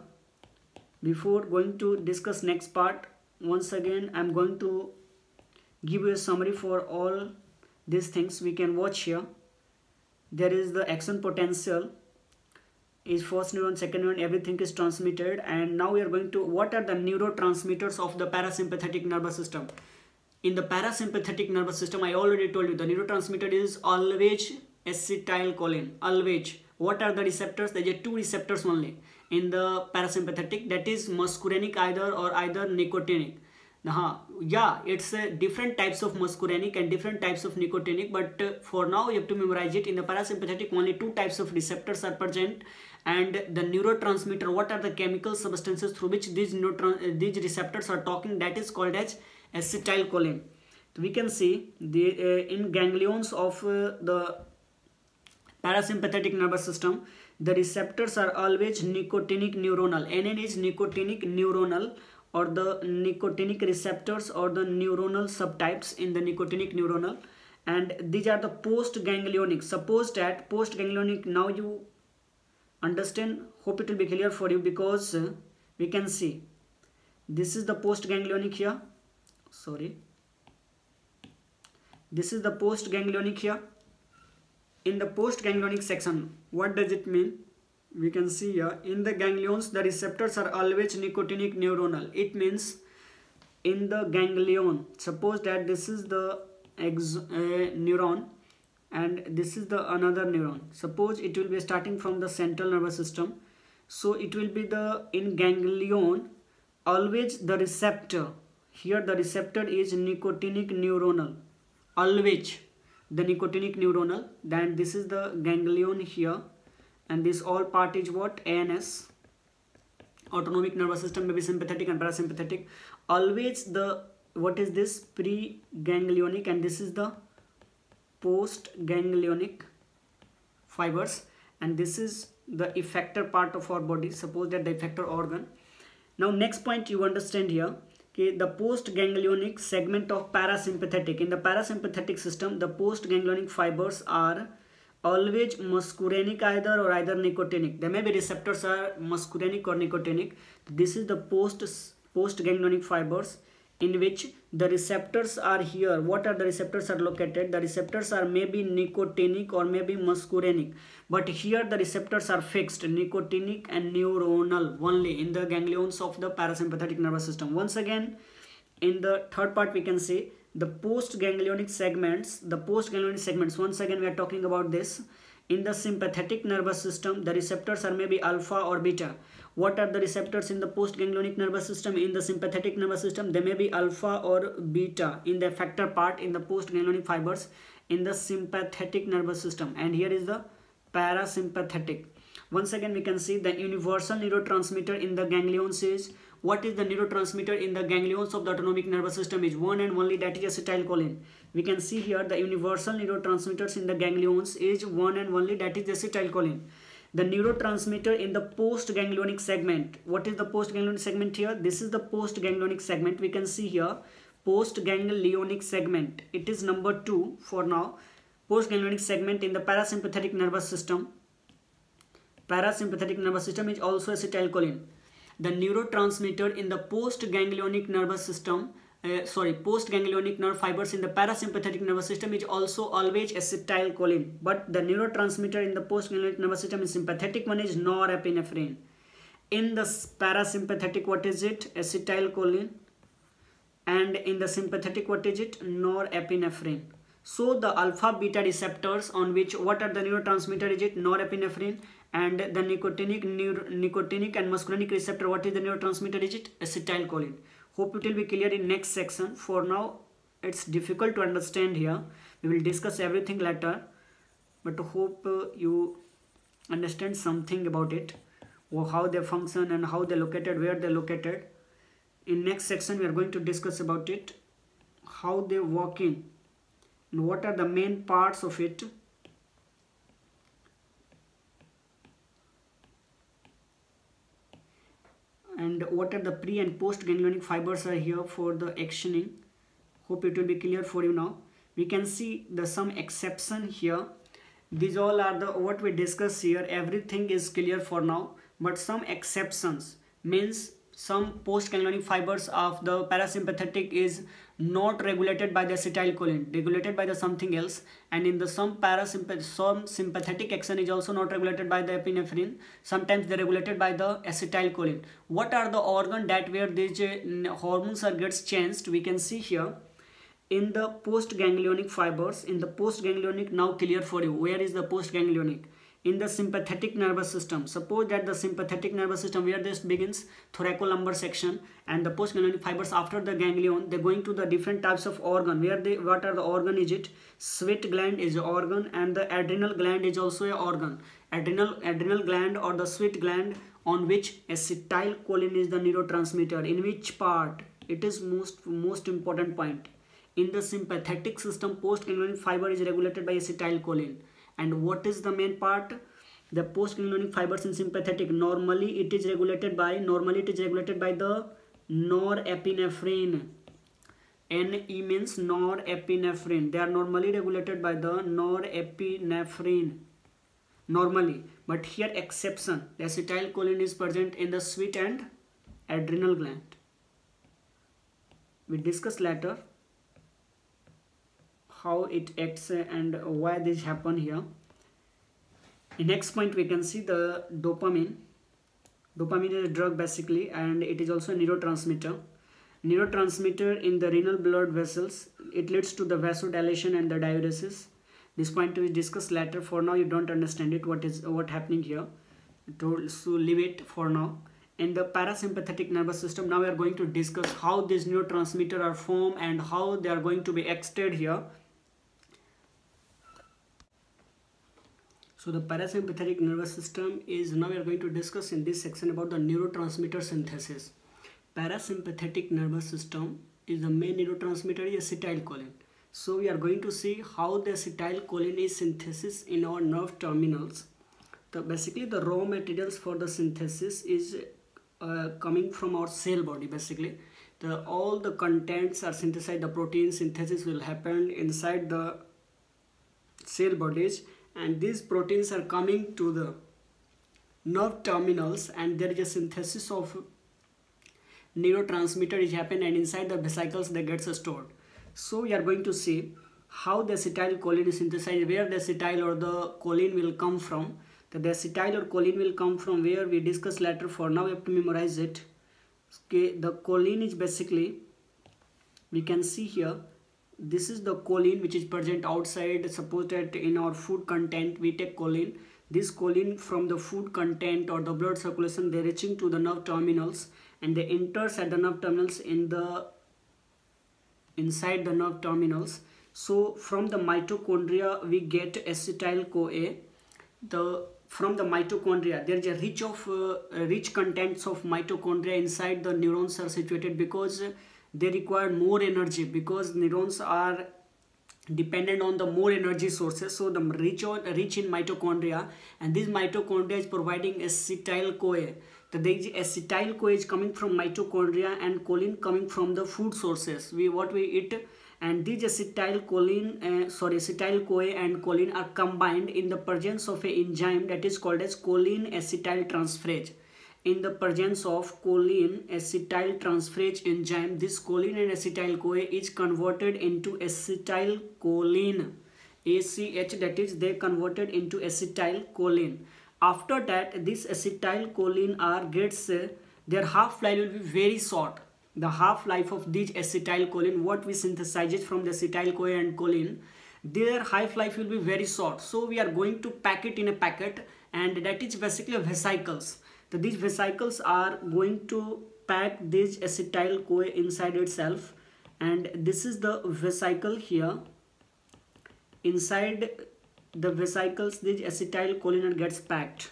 Before going to discuss next part, once again I'm going to give you a summary for all these things. We can watch here. There is the axon potential is first neuron, second neuron, everything is transmitted. And now we are going to what are the neurotransmitters of the parasympathetic nervous system. In the parasympathetic nervous system, I already told you the neurotransmitter is always acetylcholine. Always. What are the receptors? There are two receptors only in the parasympathetic, that is muscarinic or either nicotinic. Yeah, it's different types of muscarinic and different types of nicotinic, but for now you have to memorize it. In the parasympathetic, only two types of receptors are present, and the neurotransmitter, what are the chemical substances through which these receptors are talking, that is called as acetylcholine. So we can see the in ganglions of the parasympathetic nervous system, the receptors are always nicotinic neuronal. NN is nicotinic neuronal, or the nicotinic receptors or the neuronal subtypes in the nicotinic neuronal, and these are the postganglionic. Suppose that postganglionic, now you understand, hope it will be clear for you, because we can see this is the postganglionic here, this is the postganglionic here. In the postganglionic section, what does it mean? We can see here in the ganglions the receptors are always nicotinic neuronal. It means in the ganglion, suppose that this is the neuron and this is the another neuron. Suppose it will be starting from the central nervous system, so it will be the in ganglion always the receptor. Here the receptor is nicotinic neuronal, always the nicotinic neuronal. Then this is the ganglion here, and this all part is what? ANS, autonomic nervous system, maybe sympathetic and parasympathetic. Always the what is this? Preganglionic, and this is the postganglionic fibers, and this is the effector part of our body. Suppose that the effector organ. Now next point you understand here, okay, the postganglionic segment of parasympathetic. In the parasympathetic system, the postganglionic fibers are always muscarinic either nicotinic. There may be receptors are muscarinic or nicotinic. This is the postganglionic fibers in which the receptors are here. What are the receptors are located? The receptors are maybe nicotinic or maybe muscarinic, but here the receptors are fixed, nicotinic and neuronal only in the ganglions of the parasympathetic nervous system. Once again, in the third part we can say the postganglionic segments. Once again we are talking about this. In the sympathetic nervous system, the receptors are maybe alpha or beta. What are the receptors in the postganglionic nervous system? In the sympathetic nervous system, they may be alpha or beta in the effector part in the postganglionic fibers in the sympathetic nervous system. And here is the parasympathetic. Once again we can see the universal neurotransmitter in the ganglions is, what is the neurotransmitter in the ganglions of the autonomic nervous system is one and only, that is acetylcholine. We can see here the universal neurotransmitters in the ganglions is one and only, that is acetylcholine. The neurotransmitter in the postganglionic segment. What is the postganglionic segment here? This is the postganglionic segment. We can see here postganglionic segment. It is number 2 for now. Postganglionic segment in the parasympathetic nervous system. Parasympathetic nervous system is also acetylcholine. The neurotransmitter in the postganglionic nervous system, postganglionic nerve fibers in the parasympathetic nervous system is also always acetylcholine. But the neurotransmitter in the postganglionic nervous system is sympathetic one is norepinephrine. In the parasympathetic, what is it? Acetylcholine. And in the sympathetic, what is it? Norepinephrine. So the alpha beta receptors on which, what are the neurotransmitter is it? Norepinephrine. And the nicotinic and muscarinic receptor, what is the neurotransmitter is it? Acetylcholine. Hope it will be clear in next section. For now it's difficult to understand here. We will discuss everything later, but hope you understand something about it, or how they function and how they located, where they located. In next section we are going to discuss about it, how they working and what are the main parts of it. And what are the pre and post ganglionic fibers are here for the actioning. Hope it will be clear for you now. We can see the some exception here. These all are the what we discuss here. Everything is clear for now, but some exceptions means some post ganglionic fibers of the parasympathetic is not regulated by the acetylcholine, regulated by the something else, and in the some sympathetic action is also not regulated by the epinephrine. Sometimes they are regulated by the acetylcholine. What are the organ that where these hormones are gets changed? We can see here in the post ganglionic fibers. In the post ganglionic, now clear for you where is the post ganglionic. In the sympathetic nervous system, suppose that the sympathetic nervous system where this begins, thoracolumbar section, and the postganglionic fibers after the ganglion, they're going to the different types of organ. Where they, what are the organ is it? Sweat gland is an organ, and the adrenal gland is also an organ. Adrenal gland or the sweat gland on which acetylcholine is the neurotransmitter. In which part? It is most important point. In the sympathetic system, postganglionic fiber is regulated by acetylcholine. And what is the main part? The postganglionic fibers in sympathetic, normally it is regulated by the norepinephrine. NE means norepinephrine. They are normally regulated by the norepinephrine. Normally, but here exception. The acetylcholine is present in the sweat and adrenal gland. We discuss later how it acts and why this happen here. In next point we can see the dopamine. Dopamine is a drug basically, and it is also a neurotransmitter. Neurotransmitter in the renal blood vessels. It leads to the vasodilation and the diuresis. This point we discuss later. For now you don't understand it, what happening here, so leave it for now. In the parasympathetic nervous system, now we are going to discuss how these neurotransmitters are formed and how they are going to be extracted here. So the parasympathetic nervous system is, now we are going to discuss in this section about the neurotransmitter synthesis. Parasympathetic nervous system is the main neurotransmitter is acetylcholine. So we are going to see how the acetylcholine is synthesis in our nerve terminals. So basically the raw materials for the synthesis is coming from our cell body. Basically all the contents are synthesized, the protein synthesis will happen inside the cell bodies, and these proteins are coming to the nerve terminals, and there is a synthesis of neurotransmitter is happen, and inside the vesicles they get stored. So we are going to see how the acetylcholine is synthesized, where the acetyl or the choline will come from. The acetyl or choline will come from where we discuss later. For now we have to memorize it. Okay, the choline is basically, we can see here, this is the choline which is present outside. Suppose that in our food content we take choline. This choline from the food content or the blood circulation, they reaching to the nerve terminals, and they enters at the nerve terminals inside the nerve terminals. So from the mitochondria we get acetyl-CoA. From the mitochondria there is a rich contents of mitochondria inside the neurons are situated, because they require more energy, because neurons are dependent on the more energy sources. So the rich in mitochondria, and this mitochondria is providing acetyl-CoA. The acetyl-CoA is coming from mitochondria, and choline coming from the food sources, what we eat. And these acetyl-CoA and choline are combined in the presence of an enzyme that is called as choline acetyltransferase. In the presence of choline acetyltransferase enzyme, this choline and acetyl-CoA is converted into acetylcholine, ACH, that is they converted into acetylcholine. After that, this acetylcholine their half-life will be very short. The half-life of this acetylcholine, what we synthesize from the acetyl-CoA and choline, their half-life will be very short. So we are going to pack it in a packet, and that is basically vesicles. So these vesicles are going to pack this acetyl-CoA inside itself, and this is the vesicle here. Inside the vesicles this acetylcholine gets packed.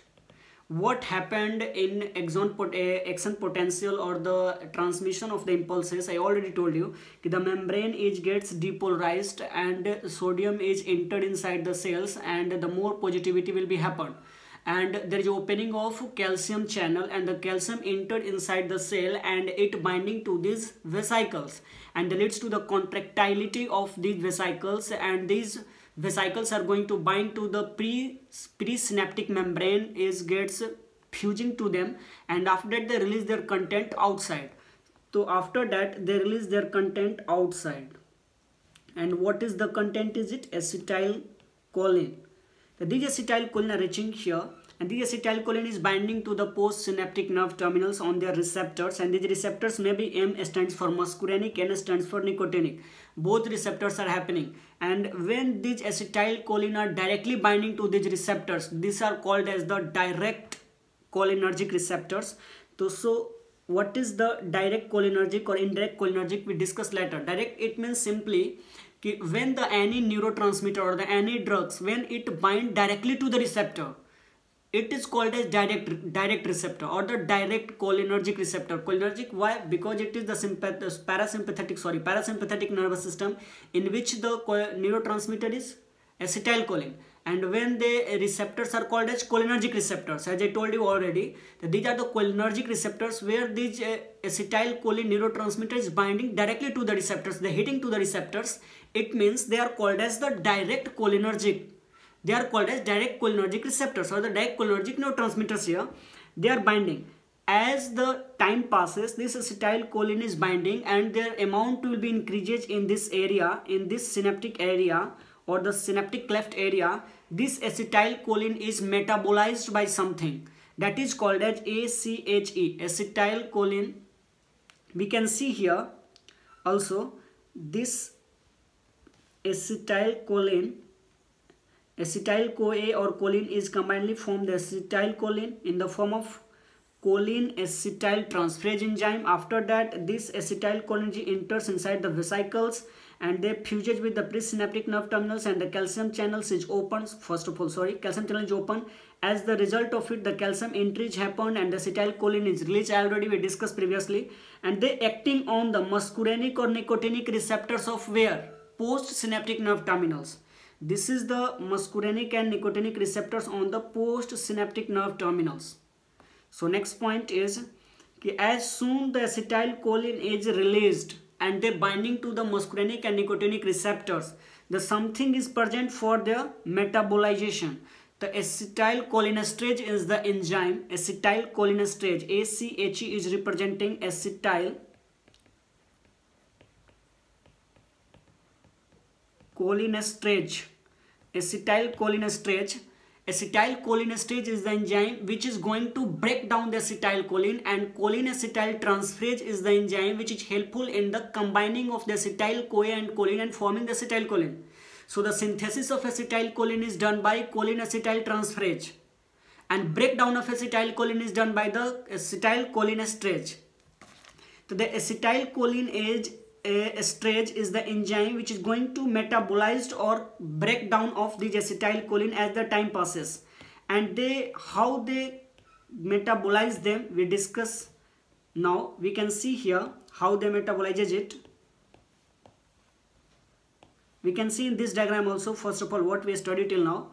What happened in action potential or the transmission of the impulses? I already told you the membrane gets depolarized, and sodium is entered inside the cells, and the more positivity will be happen, and there is opening of calcium channel, and the calcium entered inside the cell and it binding to these vesicles, and leads to the contractility of these vesicles, and these vesicles are going to bind to the presynaptic membrane, gets fusing to them, and after that they release their content outside. So after that they release their content outside, and what is the content? Is it acetylcholine? These acetylcholine are reaching here, and this acetylcholine is binding to the postsynaptic nerve terminals on their receptors, and these receptors may be M stands for muscarinic, N stands for nicotinic. Both receptors are happening, and when these acetylcholine are directly binding to these receptors, these are called as the direct cholinergic receptors. So what is the direct cholinergic or indirect cholinergic? We discuss later. Direct, it means simply when any neurotransmitter or any drugs, when it bind directly to the receptor, it is called as direct receptor or the direct cholinergic receptor. Cholinergic, why? Because it is the parasympathetic nervous system in which the neurotransmitter is acetylcholine, and when the receptors are called as cholinergic receptors. As I told you already, these are the cholinergic receptors where these acetylcholine neurotransmitter is binding directly to the receptors, they hitting to the receptors. It means they are called as the direct cholinergic. They are called as direct cholinergic receptors or the direct cholinergic neurotransmitters here. They are binding. As the time passes, this acetylcholine is binding, and their amount will be increases in this area, in this synaptic area or the synaptic cleft area. This acetylcholine is metabolized by something that is called as ACHE, acetylcholine. We can see here also this acetyl-CoA or choline is combinedly formed the acetylcholine in the form of choline acetyltransferase enzyme. After that, this acetylcholine enters inside the vesicles, and they fuses with the presynaptic nerve terminals, and the calcium channels is open. Calcium channel is open. As the result of it, the calcium entry happened, and the acetylcholine is released. Already we discussed previously, and they acting on the muscarinic or nicotinic receptors of where? postsynaptic nerve terminals. This is the muscarinic and nicotinic receptors on the postsynaptic nerve terminals. So next point is as soon the acetylcholine is released and they binding to the muscarinic and nicotinic receptors, the something is present for their metabolization. The acetylcholinesterase is the enzyme. Acetylcholinesterase, ACHE, is representing acetylcholinesterase. Acetylcholinesterase is the enzyme which is going to break down the acetylcholine, and choline-acetyltransferase is the enzyme which is helpful in the combining of the acetyl-CoA and choline and forming the acetylcholine. So the synthesis of acetylcholine is done by choline-acetyltransferase, and breakdown of acetylcholine is done by the acetylcholinesterase. So the acetylcholinesterase is the enzyme which is going to metabolize or break down of the acetylcholine as the time passes, and how they metabolize them we discuss now. We can see here how they metabolizes it. We can see in this diagram also, first of all, what we studied till now.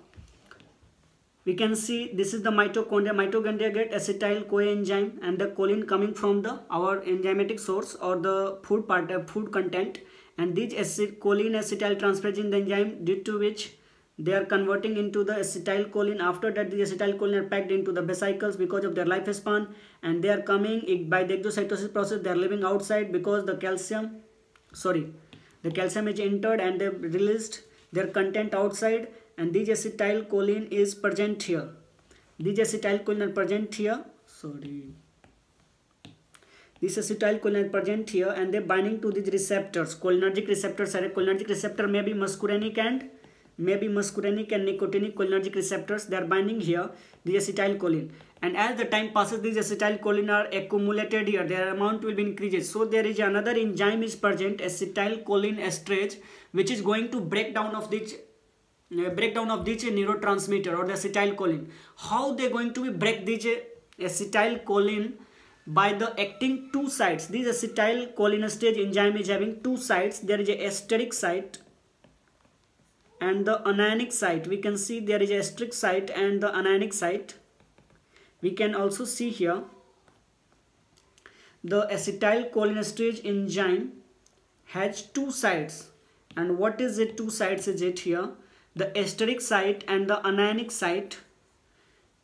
We can see this is the mitochondria. Mitochondria get acetyl-CoA enzyme and the choline coming from our enzymatic source or the food content, and this choline-acetyltransferase in the enzyme, due to which they are converting into the acetylcholine. After that, the acetylcholine are packed into the vesicles because of their lifespan, and they are coming by the exocytosis process. They are living outside because the calcium is entered and they released their content outside, and this acetylcholine is present here. This acetylcholine are present here. This acetylcholine are present here, and they binding to these receptors. Cholinergic receptors are cholinergic receptor, may be muscarinic and nicotinic cholinergic receptors. They are binding here the acetylcholine, and as the time passes, these acetylcholine are accumulated here. Their amount will be increases. So there is another enzyme is present, acetylcholinesterase, which is going to break down of this neurotransmitter or the acetylcholine. How they going to be break this acetylcholine? By the acting two sites. This acetylcholinesterase enzyme is having two sites. There is a esteric site and the anionic site. We can see there is a esteric site and the anionic site. We can also see here the acetylcholinesterase enzyme has two sites. And what is it? Two sites is it here? The esteric site and the anionic site.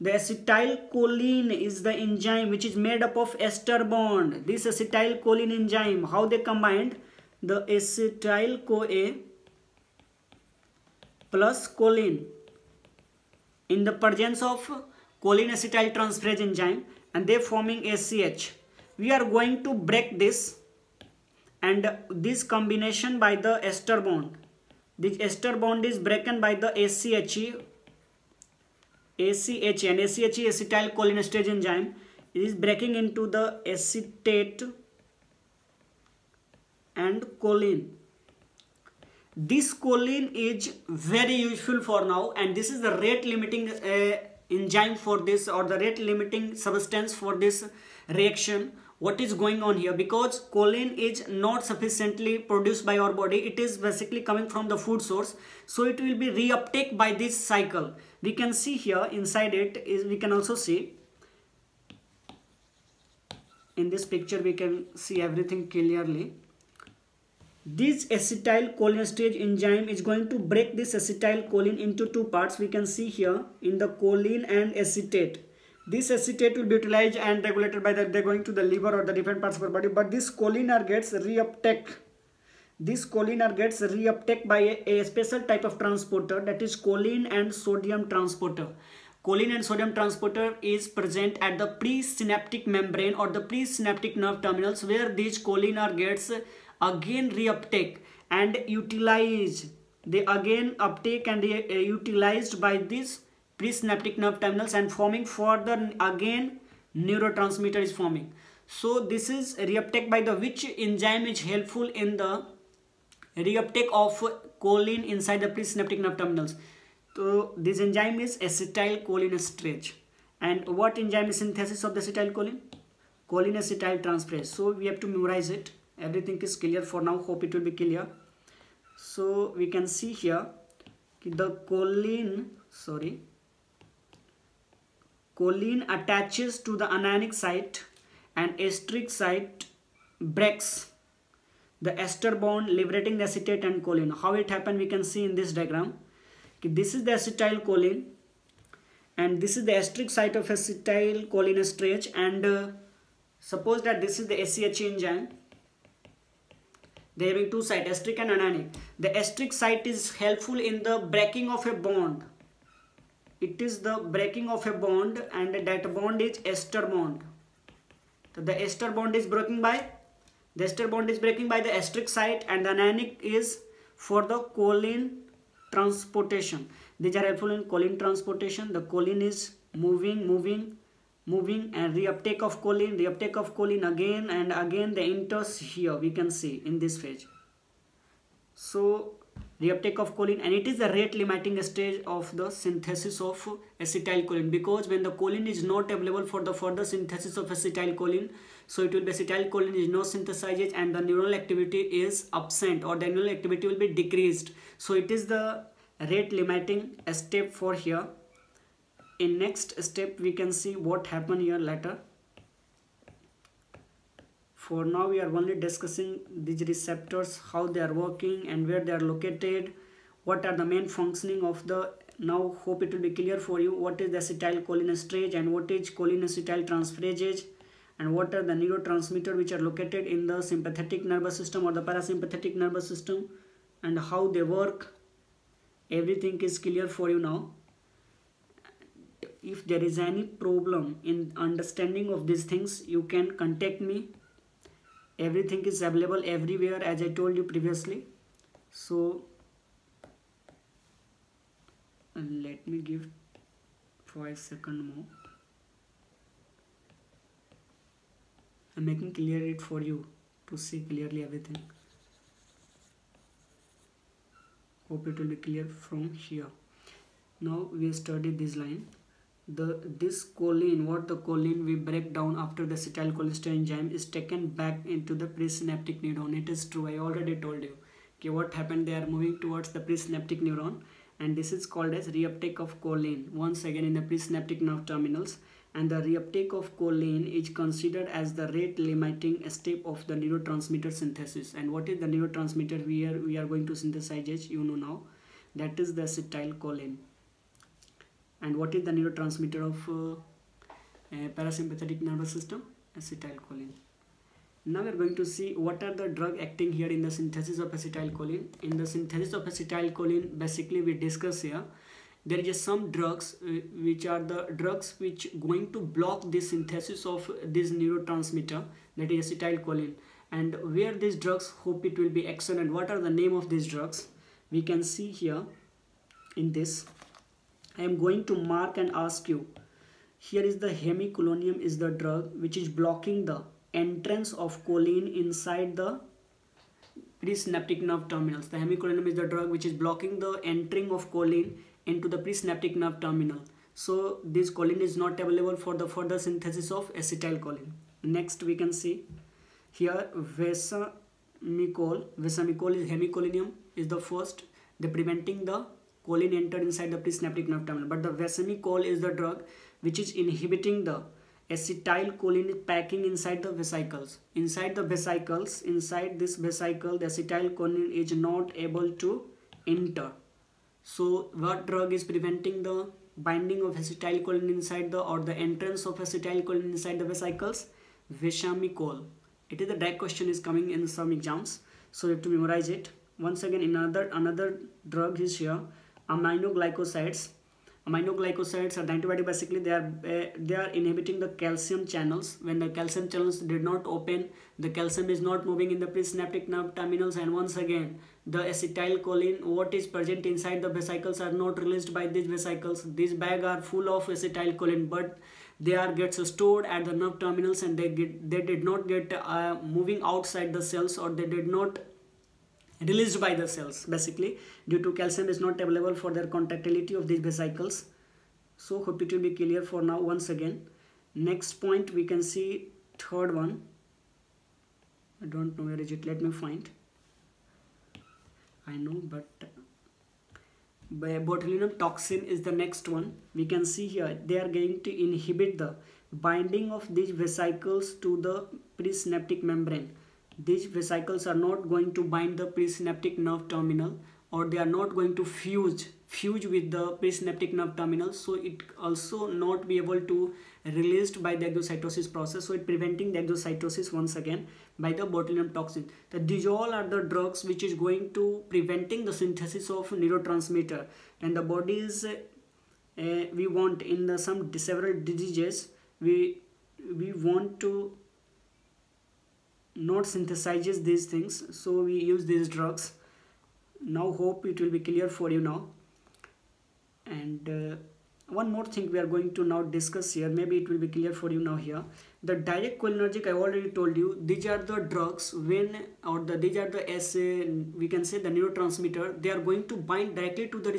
The acetylcholine is the enzyme which is made up of ester bond. This acetylcholine enzyme, how they combined? The acetyl-CoA plus choline in the presence of choline-acetyltransferase enzyme, and they forming ACH. We are going to break this, and this combination by the ester bond. This ester bond is broken by the ACH and ACH acetylcholinesterase enzyme is breaking into the acetate and choline. This choline is very useful for now, and this is the rate limiting enzyme for this, or the rate limiting substance for this reaction. What is going on here? Because choline is not sufficiently produced by our body, it is basically coming from the food source, so it will be reuptake by this cycle. We can see here inside it is, we can also see in this picture, we can see everything clearly. This acetylcholinesterase enzyme is going to break this acetylcholine into two parts. We can see here in the choline and acetate. This acetate will be utilized and regulated by they're going to the liver or the different parts of our body, but this choline gets reuptake. This choline gets reuptake by a special type of transporter, that is choline and sodium transporter. Choline and sodium transporter is present at the presynaptic membrane or the presynaptic nerve terminals, where this choline gets again reuptake and utilized. They again uptake and utilized by this presynaptic nerve terminals and forming further again neurotransmitter is forming. So this is reuptake by the which enzyme is helpful in the reuptake of choline inside the presynaptic nerve terminals. So this enzyme is acetylcholinesterase. And what enzyme is synthesis of the acetylcholine? Choline-acetyltransferase. So we have to memorize it. Everything is clear for now. Hope it will be clear. So we can see here the choline attaches to the anionic site and esteric site breaks the ester bond, liberating the acetate and choline. How it happened we can see in this diagram. This is the acetylcholine and this is the esteric site of acetylcholinesterase, and suppose that this is the ACH enzyme. They are having two sites, esteric and anionic. The esteric site is helpful in the breaking of a bond. It is the breaking of a bond, and that bond is ester bond. So the ester bond is breaking by the esteric site, and the anionic is for the choline transportation. These are helpful in choline transportation. The choline is moving, and reuptake of choline again and again. The enters here we can see in this phase. So reuptake of choline, and it is the rate limiting stage of the synthesis of acetylcholine, because when the choline is not available for the further synthesis of acetylcholine, so it will be acetylcholine is not synthesized and the neuronal activity is absent, or the neuronal activity will be decreased. So it is the rate limiting step for here. In next step we can see what happened here later. For now we are only discussing these receptors, how they are working and where they are located, what are the main functioning of the. Now hope it will be clear for you what is the acetylcholinesterase and what is cholinacetyltransferase, and what are the neurotransmitters which are located in the sympathetic nervous system or the parasympathetic nervous system, and how they work. Everything is clear for you now. If there is any problem in understanding of these things, you can contact me. Everything is available everywhere as I told you previously. So let me give 5 seconds more. I'm making clear it for you to see clearly everything. Hope it will be clear from here. Now we studied this line. This choline, what the choline we break down after the acetylcholinesterase enzyme is taken back into the presynaptic neuron. It is true, I already told you. Okay, what happened? They are moving towards the presynaptic neuron, and this is called as reuptake of choline once again in the presynaptic nerve terminals. And the reuptake of choline is considered as the rate limiting step of the neurotransmitter synthesis. And what is the neurotransmitter we are going to synthesize? You know now, that is the acetylcholine. And what is the neurotransmitter of parasympathetic nervous system? Acetylcholine. Now we are going to see what are the drug acting here in the synthesis of acetylcholine. In the synthesis of acetylcholine, basically we discuss here, there is some drugs which are the drugs which going to block the synthesis of this neurotransmitter, that is acetylcholine. And where these drugs, hope it will be excellent. What are the name of these drugs? We can see here in this. I am going to mark and ask you. Here is the hemicolonium is the drug which is blocking the entrance of choline inside the presynaptic nerve terminals. The hemicolonium is the drug which is blocking the entering of choline into the presynaptic nerve terminal. So this choline is not available for the further synthesis of acetylcholine. Next we can see here vesamicol. Vesamicol is hemicolonium is the first. The preventing the choline entered inside the presynaptic nerve terminal. But the vesamicol is the drug which is inhibiting the acetylcholine packing inside the vesicles. Inside this vesicle, the acetylcholine is not able to enter. So what drug is preventing the binding of acetylcholine inside or the entrance of acetylcholine inside the vesicles? Vesamicol. It is the direct question is coming in some exams, so you have to memorize it. Once again, another drug is here, aminoglycosides. Aminoglycosides are the antibody. Basically they are inhibiting the calcium channels. When the calcium channels did not open, the calcium is not moving in the presynaptic nerve terminals, and once again the acetylcholine what is present inside the vesicles are not released by these vesicles. These bags are full of acetylcholine, but they gets stored at the nerve terminals, and they did not get moving outside the cells, or they did not released by the cells, basically due to calcium is not available for their contractility of these vesicles. So hope it will be clear for now. Once again, next point we can see third one. I don't know where is it, let me find. I know, but botulinum toxin is the next one. We can see here they are going to inhibit the binding of these vesicles to the presynaptic membrane. These vesicles are not going to bind the presynaptic nerve terminal, or they are not going to fuse with the presynaptic nerve terminal, so it also not be able to released by the exocytosis process, so it preventing the exocytosis once again by the botulinum toxin. These all are the drugs which is going to preventing the synthesis of neurotransmitter, and the body is we want in the several diseases we want to not synthesizes these things, so we use these drugs. Now hope it will be clear for you now. And one more thing we are going to now discuss here, maybe it will be clear for you now here. The direct cholinergic, I already told you, these are the drugs when, or these are the we can say the neurotransmitter, they are going to bind directly to the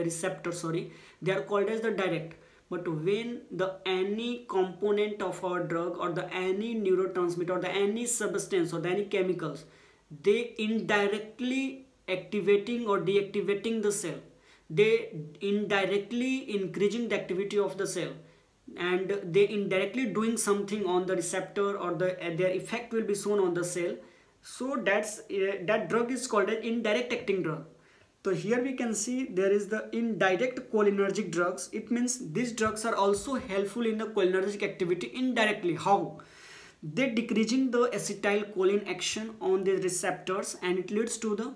receptor, sorry, they are called as the direct. But when the any component of our drug or the any neurotransmitter or the any substance or the any chemicals, they indirectly activating or deactivating the cell, they indirectly increasing the activity of the cell, and they indirectly doing something on the receptor, or their effect will be shown on the cell. So that drug is called an indirect acting drug. So here we can see there is the indirect cholinergic drugs. It means these drugs are also helpful in the cholinergic activity indirectly. How? They decreasing the acetylcholine action on the receptors, and it leads to the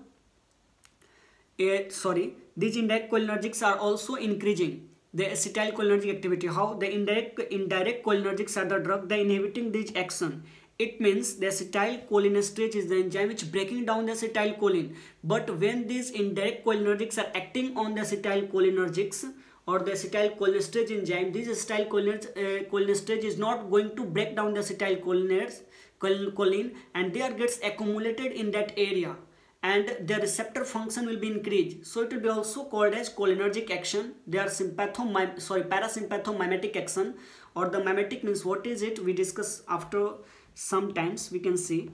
these indirect cholinergics are also increasing the acetylcholinergic activity. How? The indirect cholinergics are the drug, they inhibiting this action. It means the acetylcholinesterase is the enzyme which breaking down the acetylcholine. But when these indirect cholinergics are acting on the acetylcholinergics or the acetylcholinesterase enzyme, this acetylcholinesterase is not going to break down the acetylcholine, and they are gets accumulated in that area, and their receptor function will be increased. So it will be also called as cholinergic action. They are parasympathomimetic action, or the mimetic means what is it, we discuss after sometimes. We can see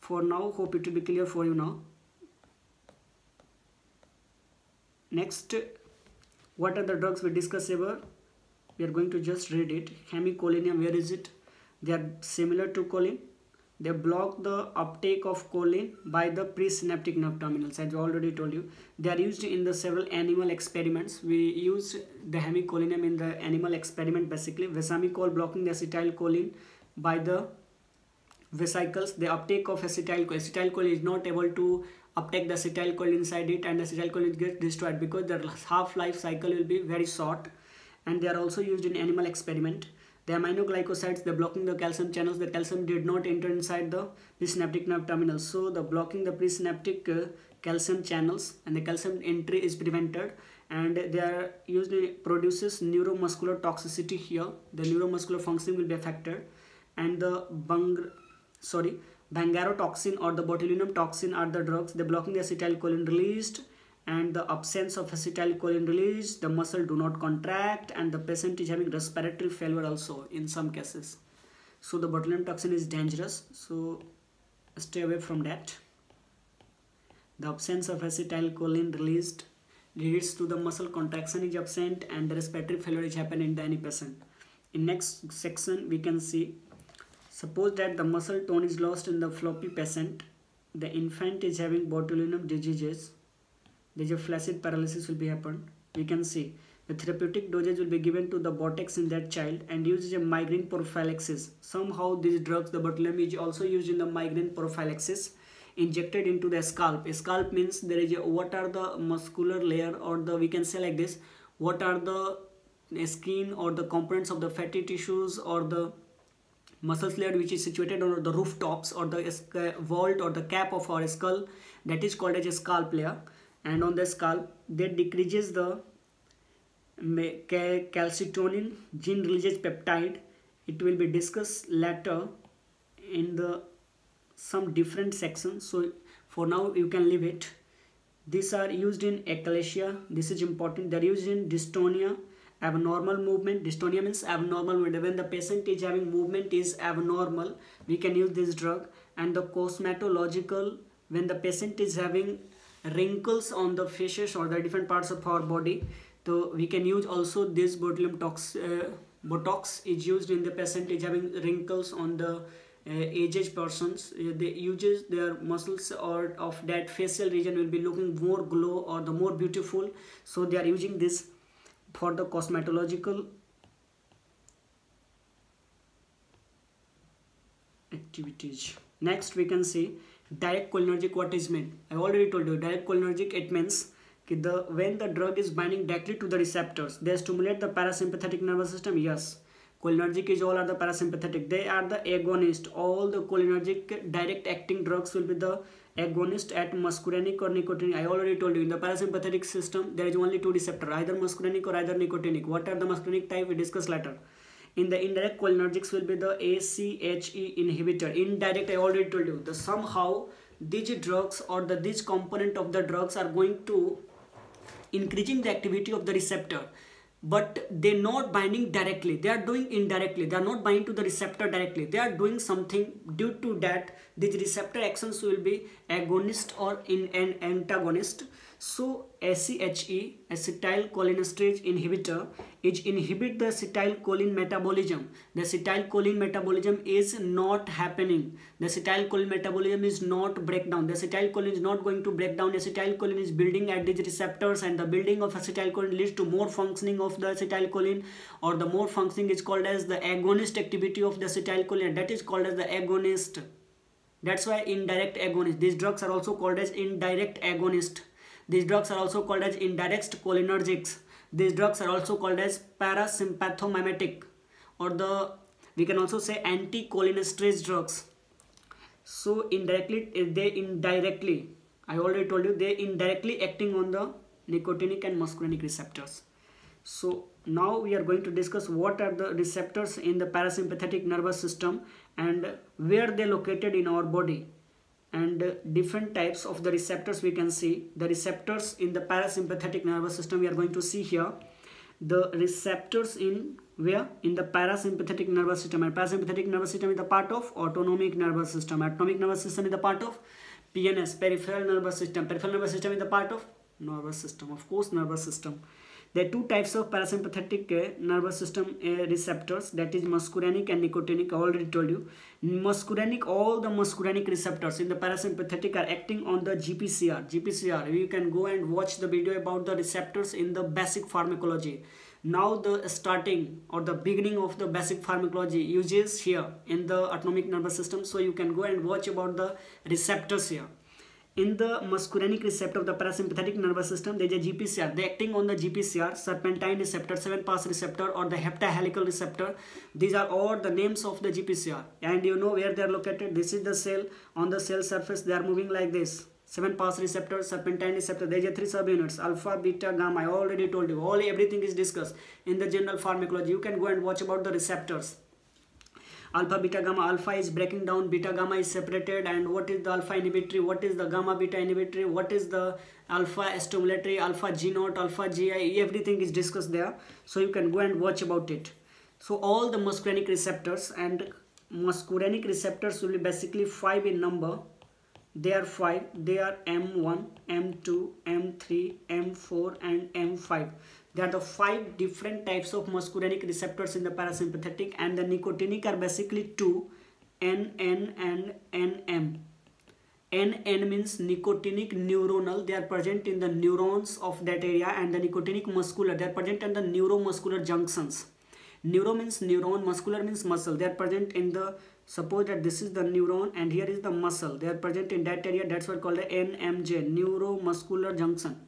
for now, hope it will be clear for you now. Next, what are the drugs we discuss ever? We are going to just read it. Hemicholine, where is it? They are similar to choline. They block the uptake of choline by the presynaptic nerve terminals, as I already told you. They are used in the several animal experiments. We used the hemicholinum in the animal experiment basically. Vesamicol blocking the acetylcholine by the vesicles. The uptake of acetylcholine is not able to uptake the acetylcholine inside it, and the acetylcholine gets destroyed because their half-life cycle will be very short. And they are also used in animal experiment. The aminoglycosides, they blocking the calcium channels. The calcium did not enter inside the presynaptic nerve terminals, so the blocking the presynaptic calcium channels, and the calcium entry is prevented. And they are used produces neuromuscular toxicity here. The neuromuscular function will be affected. And the bangarotoxin or the botulinum toxin are the drugs. They blocking the acetylcholine released, and the absence of acetylcholine release, the muscle do not contract, and the patient is having respiratory failure also in some cases. So the botulinum toxin is dangerous, so stay away from that. The absence of acetylcholine released leads to the muscle contraction is absent, and the respiratory failure is happening in any patient. In next section we can see, suppose that the muscle tone is lost in the floppy patient. The infant is having botulinum diseases. There's a flaccid paralysis will be happen. We can see the therapeutic dosage will be given to the botex in that child and used as a migraine prophylaxis. Somehow these drugs, the botulinum is also used in the migraine prophylaxis, injected into the scalp. A scalp means there is a, what are the muscular layer, or the, we can say like this, what are the skin or the components of the fatty tissues or the muscle layer which is situated on the rooftops or the vault or the cap of our skull, that is called as a scalp layer. And on the scalp, that decreases the calcitonin gene releases peptide. It will be discussed later in the some different sections, so for now you can leave it. These are used in achalasia. This is important. They are used in dystonia, abnormal movement. Dystonia means abnormal movement. When the patient is having movement is abnormal, we can use this drug. And the cosmetological when the patient is having wrinkles on the faces or the different parts of our body, so we can use also this botulinum botox is used in the patient is having wrinkles on the aged persons. They uses their muscles or of that facial region will be looking more glow or the more beautiful, so they are using this for the cosmetological activities. Next we can see direct cholinergic. What is meant? I already told you direct cholinergic, it means when the drug is binding directly to the receptors, they stimulate the parasympathetic nervous system. Yes, cholinergic is all are the parasympathetic, they are the agonist. All the cholinergic direct acting drugs will be the agonist at muscarinic or nicotinic. I already told you in the parasympathetic system there is only two receptors, either muscarinic or either nicotinic. What are the muscarinic type we discuss later. In the indirect cholinergics will be the ACHE inhibitor. Indirect, I already told you, the somehow these drugs or these component of the drugs are going to increasing the activity of the receptor, but they're not binding directly, they are doing indirectly. They are not binding to the receptor directly, they are doing something. Due to that, these receptor actions will be agonist or in an antagonist. So ACHE, acetylcholinesterase inhibitor, is inhibit the acetylcholine metabolism. The acetylcholine metabolism is not happening. The acetylcholine metabolism is not breakdown. The acetylcholine is not going to break down. Acetylcholine is building at these receptors, and the building of acetylcholine leads to more functioning of the acetylcholine, or the more functioning is called as the agonist activity of the acetylcholine. That is called as the agonist. That's why indirect agonist. These drugs are also called as indirect agonist. These drugs are also called as indirect cholinergics. These drugs are also called as parasympathomimetic, or we can also say anticholinesterase drugs. So indirectly, I already told you, they indirectly acting on the nicotinic and muscarinic receptors. So now we are going to discuss what are the receptors in the parasympathetic nervous system and where they are located in our body, and different types of the receptors we can see. The receptors in the parasympathetic nervous system we are going to see here. The receptors in where? In the parasympathetic nervous system, and parasympathetic nervous system is the part of autonomic nervous system. Autonomic nervous system is the part of PNS, peripheral nervous system. Peripheral nervous system is the part of nervous system, of course, nervous system. There are two types of parasympathetic nervous system receptors, that is muscarinic and nicotinic. I already told you. Muscarinic, all the muscarinic receptors in the parasympathetic are acting on the GPCR. GPCR, you can go and watch the video about the receptors in the basic pharmacology. Now the starting or the beginning of the basic pharmacology uses here in the autonomic nervous system. So you can go and watch about the receptors here. In the muscarinic receptor of the parasympathetic nervous system, there is a GPCR. They acting on the GPCR, serpentine receptor, 7-pass receptor, or the heptahelical receptor. These are all the names of the GPCR. And you know where they are located. This is the cell. On the cell surface, they are moving like this. 7-pass receptor, serpentine receptor. There is a 3 subunits: alpha, beta, gamma. I already told you. Everything is discussed in the general pharmacology. You can go and watch about the receptors. Alpha, beta, gamma. Alpha is breaking down, beta, gamma is separated, and what is the alpha inhibitory, what is the gamma beta inhibitory, what is the alpha stimulatory, alpha G naught, alpha GI, everything is discussed there. So you can go and watch about it. So all the muscarinic receptors, and muscarinic receptors will be basically 5 in number. They are 5. They are M1, M2, M3, M4 and M5. There are the 5 different types of muscarinic receptors in the parasympathetic, and the nicotinic are basically 2, NN and NM. NN means nicotinic neuronal, they are present in the neurons of that area, and the nicotinic muscular, they are present in the neuromuscular junctions. Neuro means neuron, muscular means muscle, they are present in the, suppose that this is the neuron and here is the muscle, they are present in that area, that's what called the NMJ, neuromuscular junction.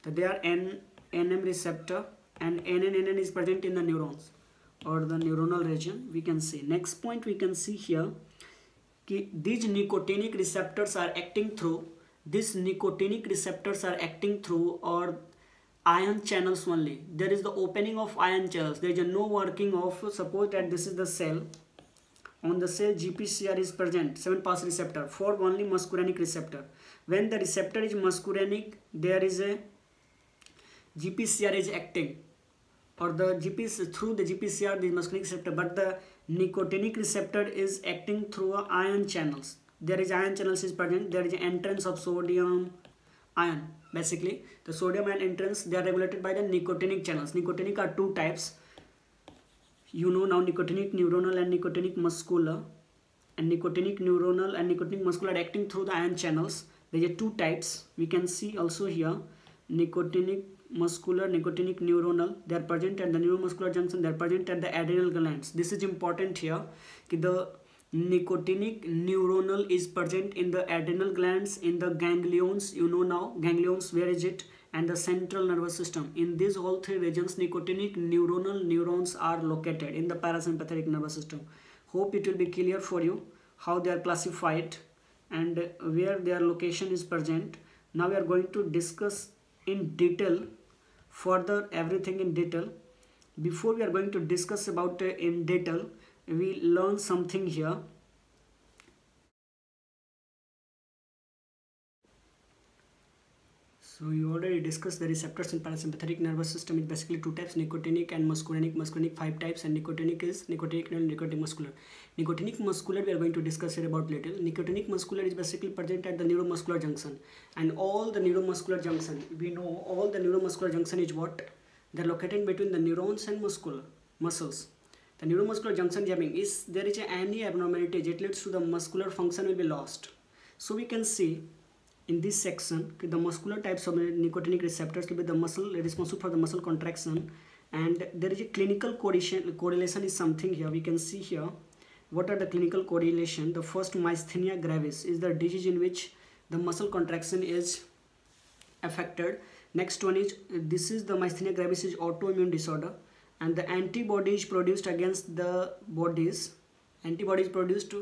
So they are NM receptor, and NN is present in the neurons or the neuronal region. We can see. Next point we can see here, these nicotinic receptors are acting through, or ion channels only. There is the opening of ion channels. There is no working of, suppose that this is the cell. On the cell GPCR is present, 7-pass receptor for only muscarinic receptor. When the receptor is muscarinic, there is a GPCR is acting, or the through the GPCR the muscarinic receptor, but the nicotinic receptor is acting through ion channels. there is ion channels is present, there is an entrance of sodium ion. Basically the sodium ion entrance, they are regulated by the nicotinic channels. Nicotinic are two types, you know now, nicotinic neuronal and nicotinic muscular. And nicotinic neuronal and nicotinic muscular are acting through the ion channels. There are two types, we can see also here, nicotinic muscular, nicotinic neuronal. They are present at the neuromuscular junction, they are present at the adrenal glands. This is important here, the nicotinic neuronal is present in the adrenal glands, in the ganglions, you know now, ganglions, where is it, and the central nervous system. In these all three regions, nicotinic neuronal neurons are located in the parasympathetic nervous system. Hope it will be clear for you how they are classified and where their location is present. Now we are going to discuss in detail, further everything in detail. Before we are going to discuss about in detail, we learn something here. So you already discussed the receptors in parasympathetic nervous system is basically two types, nicotinic and muscarinic. Muscarinic 5 types, and nicotinic is nicotinic and nicotinic muscular. Nicotinic muscular we are going to discuss here about little. Nicotinic muscular is basically present at the neuromuscular junction, and all the neuromuscular junction, we know all the neuromuscular junction is what? They are located between the neurons and muscles. The neuromuscular junction jamming is, there is any abnormality, it leads to the muscular function will be lost. So we can see in this section the muscular types of nicotinic receptors will be the muscle responsible for the muscle contraction, and there is a clinical correlation is something here. We can see here what are the clinical correlation. The first, myasthenia gravis is the disease in which the muscle contraction is affected. Next one is, this is the myasthenia gravis is autoimmune disorder, and the antibodies produced against the bodies, antibodies produced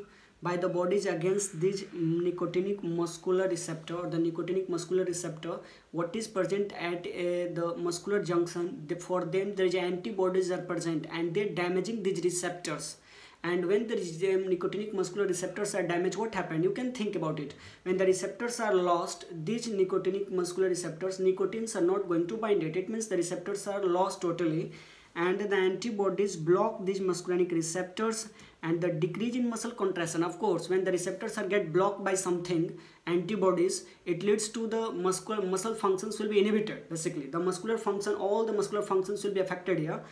by the bodies against this nicotinic muscular receptor or the nicotinic muscular receptor, what is present at the muscular junction, for them there is antibodies are present and they damaging these receptors. And when the nicotinic muscular receptors are damaged, what happened? You can think about it. When the receptors are lost, these nicotinic muscular receptors, nicotines are not going to bind it. It means the receptors are lost totally, and the antibodies block these muscarinic receptors, and the decrease in muscle contraction. Of course, when the receptors are get blocked by something, antibodies, it leads to the muscle functions will be inhibited. Basically the muscular function, all the muscular functions will be affected here,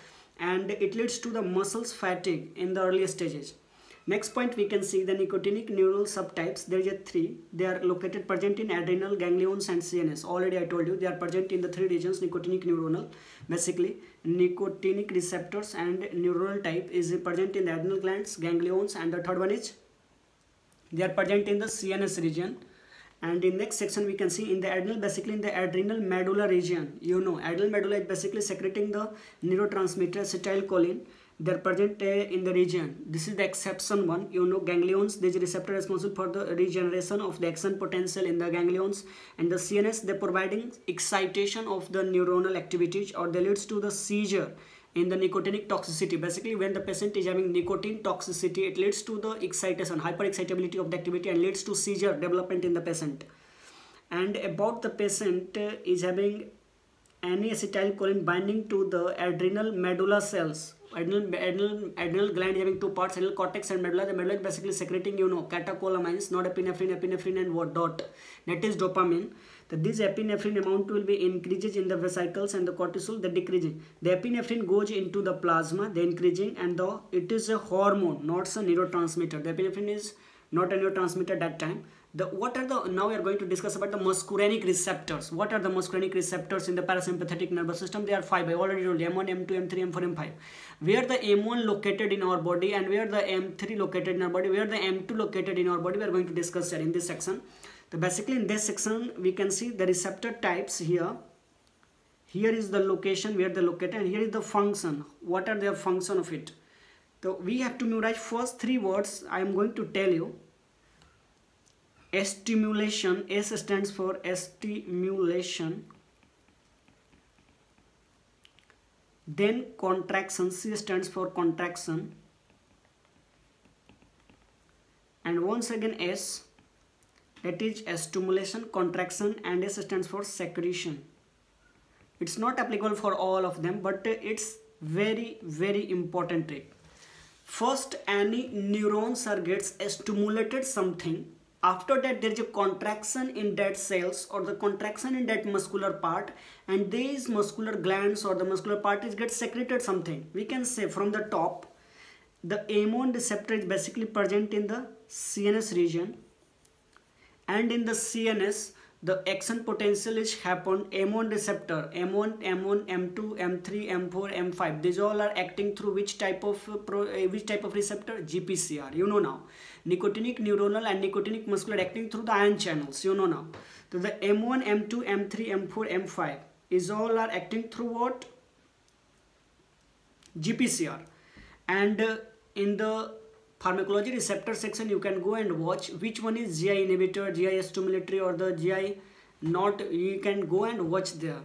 and it leads to the muscles fatigue in the early stages. Next point, we can see the nicotinic neural subtypes. There is a 3. They are located present in adrenal, ganglions and CNS. Already I told you they are present in the 3 regions, nicotinic neuronal. Basically nicotinic receptors and neuronal type is present in the adrenal glands, ganglions, and the third one is they are present in the CNS region. And in next section we can see in the adrenal, basically in the adrenal medulla region. You know, adrenal medulla is basically secreting the neurotransmitter acetylcholine. They are present in the region. This is the exception one. You know, ganglions, there is a receptor responsible for the regeneration of the axon potential in the ganglions, and the CNS, they are providing excitation of the neuronal activities, or they leads to the seizure in the nicotinic toxicity. Basically when the patient is having nicotine toxicity, it leads to the excitation, hyperexcitability of the activity, and leads to seizure development in the patient. And about the patient is having any acetylcholine binding to the adrenal medulla cells. Adrenal gland having two parts, adrenal cortex and medulla. The medulla is basically secreting, you know, catecholamines, norepinephrine, epinephrine, and what dot, that is dopamine. So this epinephrine amount will be increases in the vesicles, and the cortisol the decreasing. The epinephrine goes into the plasma, the increasing, and it is a hormone, not a neurotransmitter. The epinephrine is not a neurotransmitter at that time. Now we are going to discuss about the muscarinic receptors. What are the muscarinic receptors in the parasympathetic nervous system? They are 5. I already told you, M1, M2, M3, M4, M5. Where the M1 located in our body, and where the M3 located in our body, where the M2 located in our body, we are going to discuss that in this section. So basically in this section we can see the receptor types here. Here is the location where they are located, and here is the function. What are their function of it? So we have to memorize first 3 words. I am going to tell you. Stimulation, S stands for stimulation. Then contraction, C stands for contraction. And once again S, that is stimulation, contraction, and S stands for secretion. It's not applicable for all of them, but it's very, very important trick. First, any neurons are gets stimulated something. After that there is a contraction in that cells or the contraction in that muscular part, and these muscular glands or the muscular part is get secreted something. We can say from the top, the M1 receptor is basically present in the CNS region, and in the CNS the action potential is happened. M1 receptor, M1, M2, M3, M4, M5, these all are acting through which type of receptor? GPCR. You know now, nicotinic neuronal and nicotinic muscular acting through the ion channels. You know now. So the M1, M2, M3, M4, M5 is all are acting through what? GPCR. And in the pharmacology receptor section you can go and watch which one is GI inhibitor, GI stimulatory, or the GI not. You can go and watch there,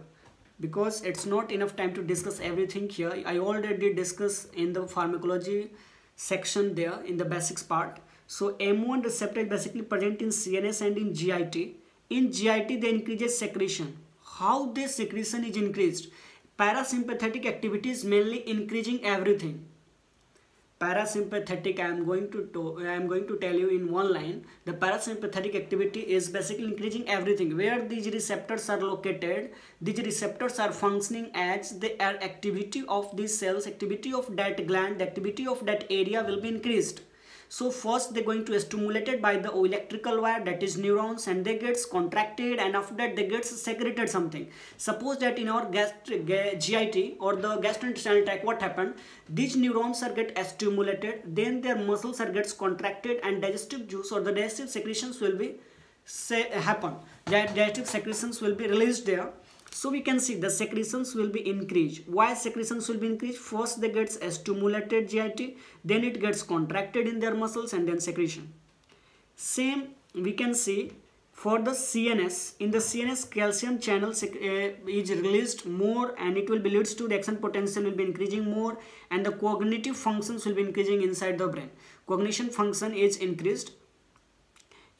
because it's not enough time to discuss everything here. I already discussed in the pharmacology section there in the basics part. So M1 receptor is basically present in CNS and in GIT. In GIT they increases secretion. How this secretion is increased? Parasympathetic activity is mainly increasing everything. Parasympathetic, I am going to tell you in one line. The parasympathetic activity is basically increasing everything. Where these receptors are located, these receptors are functioning as they are activity of these cells, activity of that gland, the activity of that area will be increased. So first they're going to stimulated by the electrical wire, that is neurons, and they gets contracted, and after that they gets secreted something. Suppose that in our GIT or the gastrointestinal tract, what happened? These neurons are get stimulated, then their muscles are gets contracted, and digestive juice or the digestive secretions will be happen. That digestive secretions will be released there. So we can see the secretions will be increased. Why secretions will be increased? First they gets stimulated GIT, then it gets contracted in their muscles, and then secretion. Same we can see for the CNS. In the CNS, calcium channel is released more, and it will be leads to the action potential will be increasing more, and the cognitive functions will be increasing inside the brain. Cognition function is increased.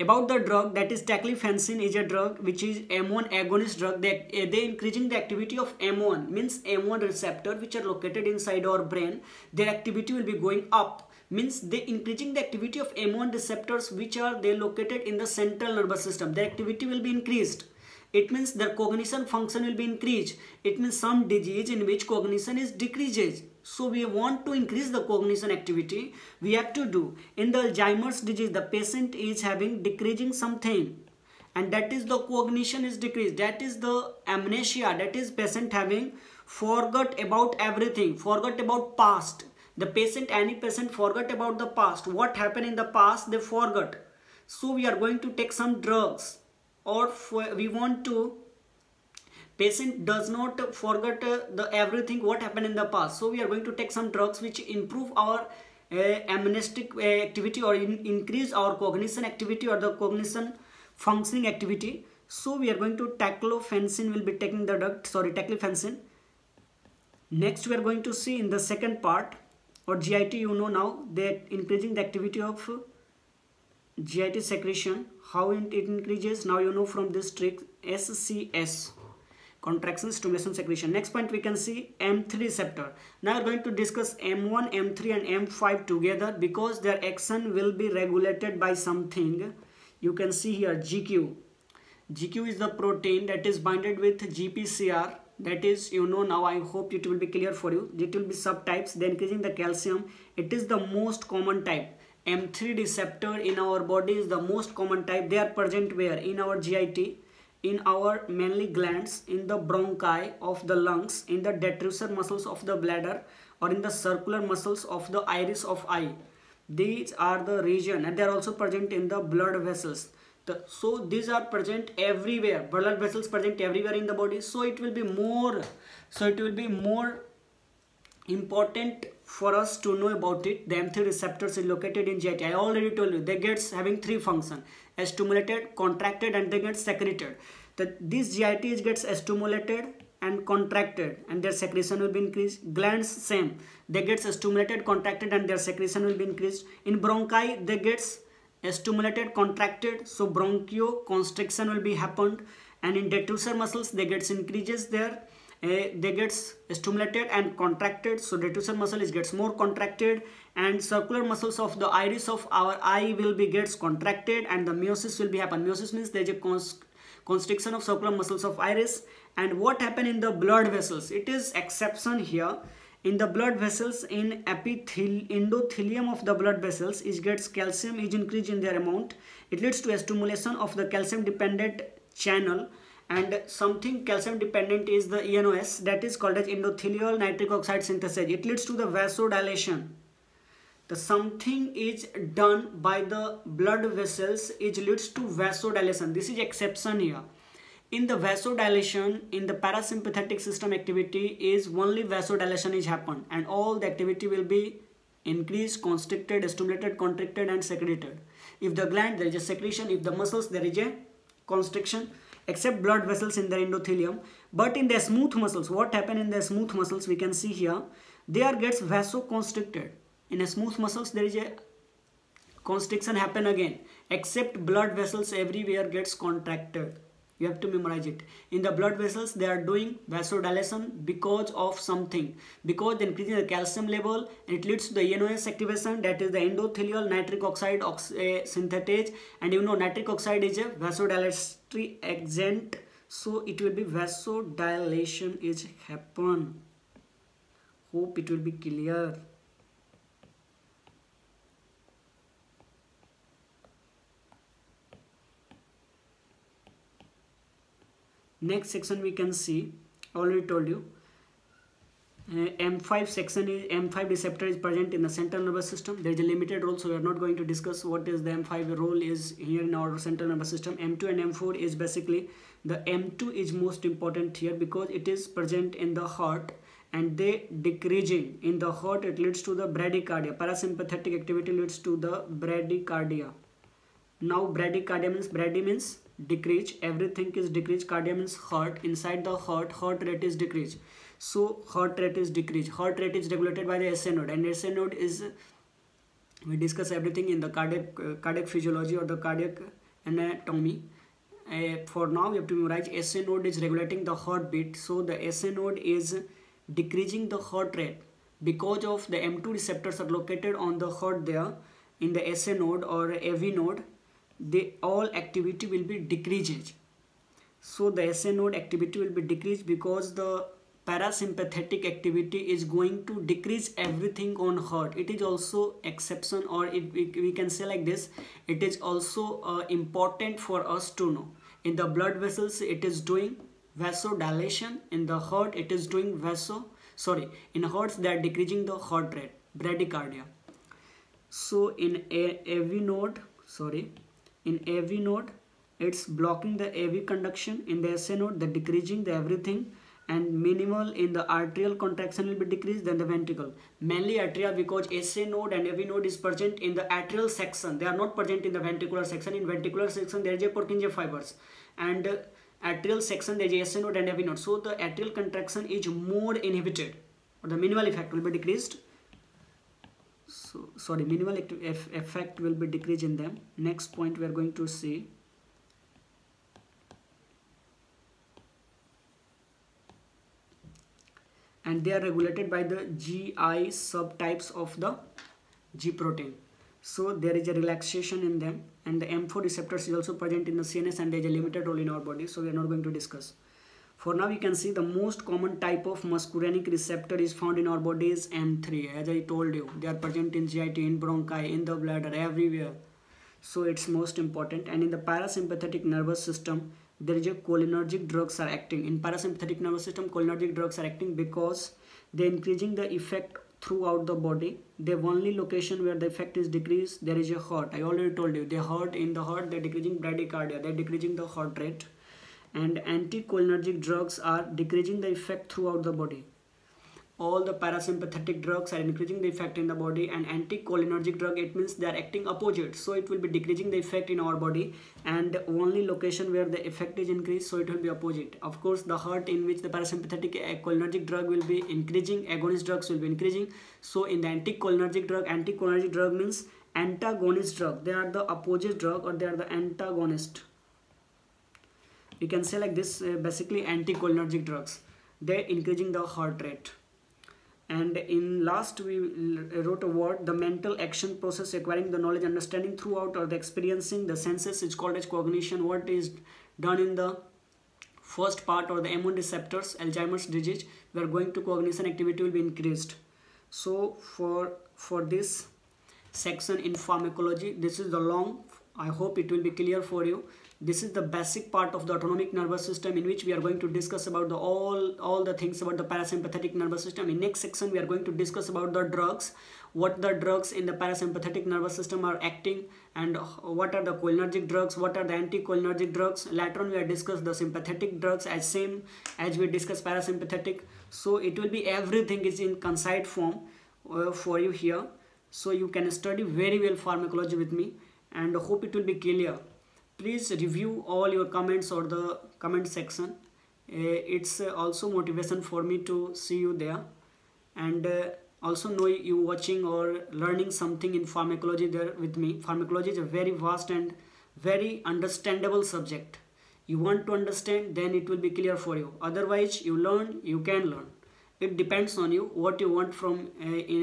About the drug, that is taclifensin is a drug which is M1 agonist drug. They increasing the activity of M1, means M1 receptor which are located inside our brain. Their activity will be going up, means they increasing the activity of M1 receptors which are they located in the central nervous system. Their activity will be increased. It means their cognition function will be increased. It means some disease in which cognition is decreases. So we want to increase the cognition activity. We have to do in the Alzheimer's disease, the patient is having decreasing something, and that is the cognition is decreased. That is the amnesia. That is patient having forgot about everything, forgot about past. The patient, any patient forgot about the past. What happened in the past, they forgot. So we are going to take some drugs, or we want to patient does not forget the everything what happened in the past. So we are going to take some drugs which improve our amnestic activity, or increase our cognition activity or the cognition functioning activity. So we are going to taclifensin will be taking the drug, taclifensin. Next we are going to see in the second part or GIT. You know now that increasing the activity of GIT secretion. How it increases? Now you know from this trick, SCS. Contraction, stimulation, secretion. Next point we can see M3 receptor. Now we are going to discuss M1, M3 and M5 together, because their action will be regulated by something. You can see here GQ. GQ is the protein that is binded with GPCR. That is, you know now, I hope it will be clear for you. It will be subtypes. Then increasing the calcium. It is the most common type. M3 receptor in our body is the most common type. They are present where? In our GIT. In our mainly glands, in the bronchi of the lungs, in the detrusor muscles of the bladder, or in the circular muscles of the iris of eye. These are the region, and they are also present in the blood vessels. So these are present everywhere. Blood vessels present everywhere in the body. So it will be more. Important for us to know about it. The M3 receptors is located in GIT. I already told you they gets having three functions: stimulated, contracted, and they get secreted. This GIT gets stimulated and contracted, and their secretion will be increased. Glands same, they gets stimulated, contracted, and their secretion will be increased. In bronchi they gets stimulated, contracted, so bronchoconstriction will be happened. And in detrusor muscles they gets increases there. They gets stimulated and contracted, so detrusor muscle is gets more contracted, and circular muscles of the iris of our eye will be gets contracted, and the meiosis will be happen. Meiosis means there is a constriction of circular muscles of iris. And what happen in the blood vessels? It is exception here. In the blood vessels, in endothelium of the blood vessels, it gets calcium is increased in their amount. It leads to a stimulation of the calcium dependent channel, and something calcium dependent is the ENOS, that is called as endothelial nitric oxide synthesis. It leads to the vasodilation. The something is done by the blood vessels, it leads to vasodilation. This is exception here. In the vasodilation, in the parasympathetic system activity is only vasodilation is happen, and all the activity will be increased, constricted, stimulated, contracted and secreted. If the gland, there is a secretion. If the muscles, there is a constriction, except blood vessels in the endothelium. But in the smooth muscles, what happen in the smooth muscles, we can see here, they are gets vasoconstricted. In a smooth muscles, there is a constriction happen again, except blood vessels everywhere gets contracted. You have to memorize it. In the blood vessels, they are doing vasodilation because of something. Because they increasing the calcium level, and it leads to the ENOS activation, that is the endothelial nitric oxide synthetase. And you know nitric oxide is a vasodilatory agent. So it will be vasodilation is happen. Hope it will be clear. Next section we can see, already told you, M5 section is M5 receptor is present in the central nervous system. There is a limited role, so we are not going to discuss what is the M5 role is here in our central nervous system. M2 and M4 is basically, the M2 is most important here because it is present in the heart, and they decreasing in the heart, it leads to the bradycardia. Parasympathetic activity leads to the bradycardia. Now bradycardia means, brady means decrease, everything is decrease, cardia means heart. Inside the heart, heart rate is decreased. So heart rate is decreased. Heart rate is regulated by the SA node, and SA node is, we discuss everything in the cardiac physiology or the cardiac anatomy. For now we have to memorize SA node is regulating the heartbeat. So the SA node is decreasing the heart rate because of the M2 receptors are located on the heart there in the SA node or AV node. They all activity will be decreased. So the SA node activity will be decreased because the parasympathetic activity is going to decrease everything on heart. It is also exception, or we can say like this, it is also important for us to know. In the blood vessels it is doing vasodilation, in the heart it is doing in hearts they are decreasing the heart rate, bradycardia. So in AV node, it's blocking the AV conduction. In the SA node, the decreasing the everything, and minimal in the arterial contraction will be decreased than the ventricle. Mainly arterial, because SA node and AV node is present in the arterial section. They are not present in the ventricular section. In ventricular section, there is a Purkinje fibers, and arterial section there is a SA node and AV node. So the arterial contraction is more inhibited, or the minimal effect will be decreased. So minimal effect will be decreased in them. Next point we are going to see, and they are regulated by the GI subtypes of the G protein. So there is a relaxation in them, and the M4 receptors is also present in the CNS, and there is a limited role in our body, so we are not going to discuss. For now, we can see the most common type of muscarinic receptor is found in our body is M3. As I told you, they are present in GIT, in bronchi, in the bladder, everywhere. So it's most important. And in the parasympathetic nervous system, there is a cholinergic drugs are acting. In parasympathetic nervous system, cholinergic drugs are acting because they increasing the effect throughout the body. The only location where the effect is decreased, there is a heart. I already told you, in the heart, they're decreasing bradycardia, they're decreasing the heart rate. And anticholinergic drugs are decreasing the effect throughout the body. All the parasympathetic drugs are increasing the effect in the body, and anticholinergic drug, it means they are acting opposite, so it will be decreasing the effect in our body, and only location where the effect is increased, so it will be opposite. Of course, the heart in which the parasympathetic cholinergic drug will be increasing, agonist drugs will be increasing. So in the anticholinergic drug means antagonist drug. They are the opposite drug, or they are the antagonist. You can say like this, basically anticholinergic drugs, they're increasing the heart rate. And in last we wrote a word, the mental action process acquiring the knowledge, understanding throughout or the experiencing the senses is called as cognition. What is done in the first part or the M1 receptors, Alzheimer's disease, we are going to cognition activity will be increased. So for this section in pharmacology, this is the long, I hope it will be clear for you. This is the basic part of the autonomic nervous system, in which we are going to discuss about the all the things about the parasympathetic nervous system. In next section we are going to discuss about the drugs, what the drugs in the parasympathetic nervous system are acting, and what are the cholinergic drugs, what are the anticholinergic drugs. Later on we are discuss the sympathetic drugs as same as we discuss parasympathetic. So it will be everything is in concise form for you here, so you can study very well pharmacology with me, and hope it will be clear. Please review all your comments or the comment section. It's also motivation for me to see you there, and also know you watching or learning something in pharmacology there with me. Pharmacology is a very vast and very understandable subject. You want to understand, then it will be clear for you. Otherwise you learn, you can learn. It depends on you what you want from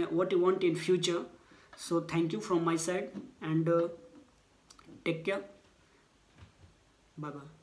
what you want in future. So thank you from my side, and take care. Bye bye.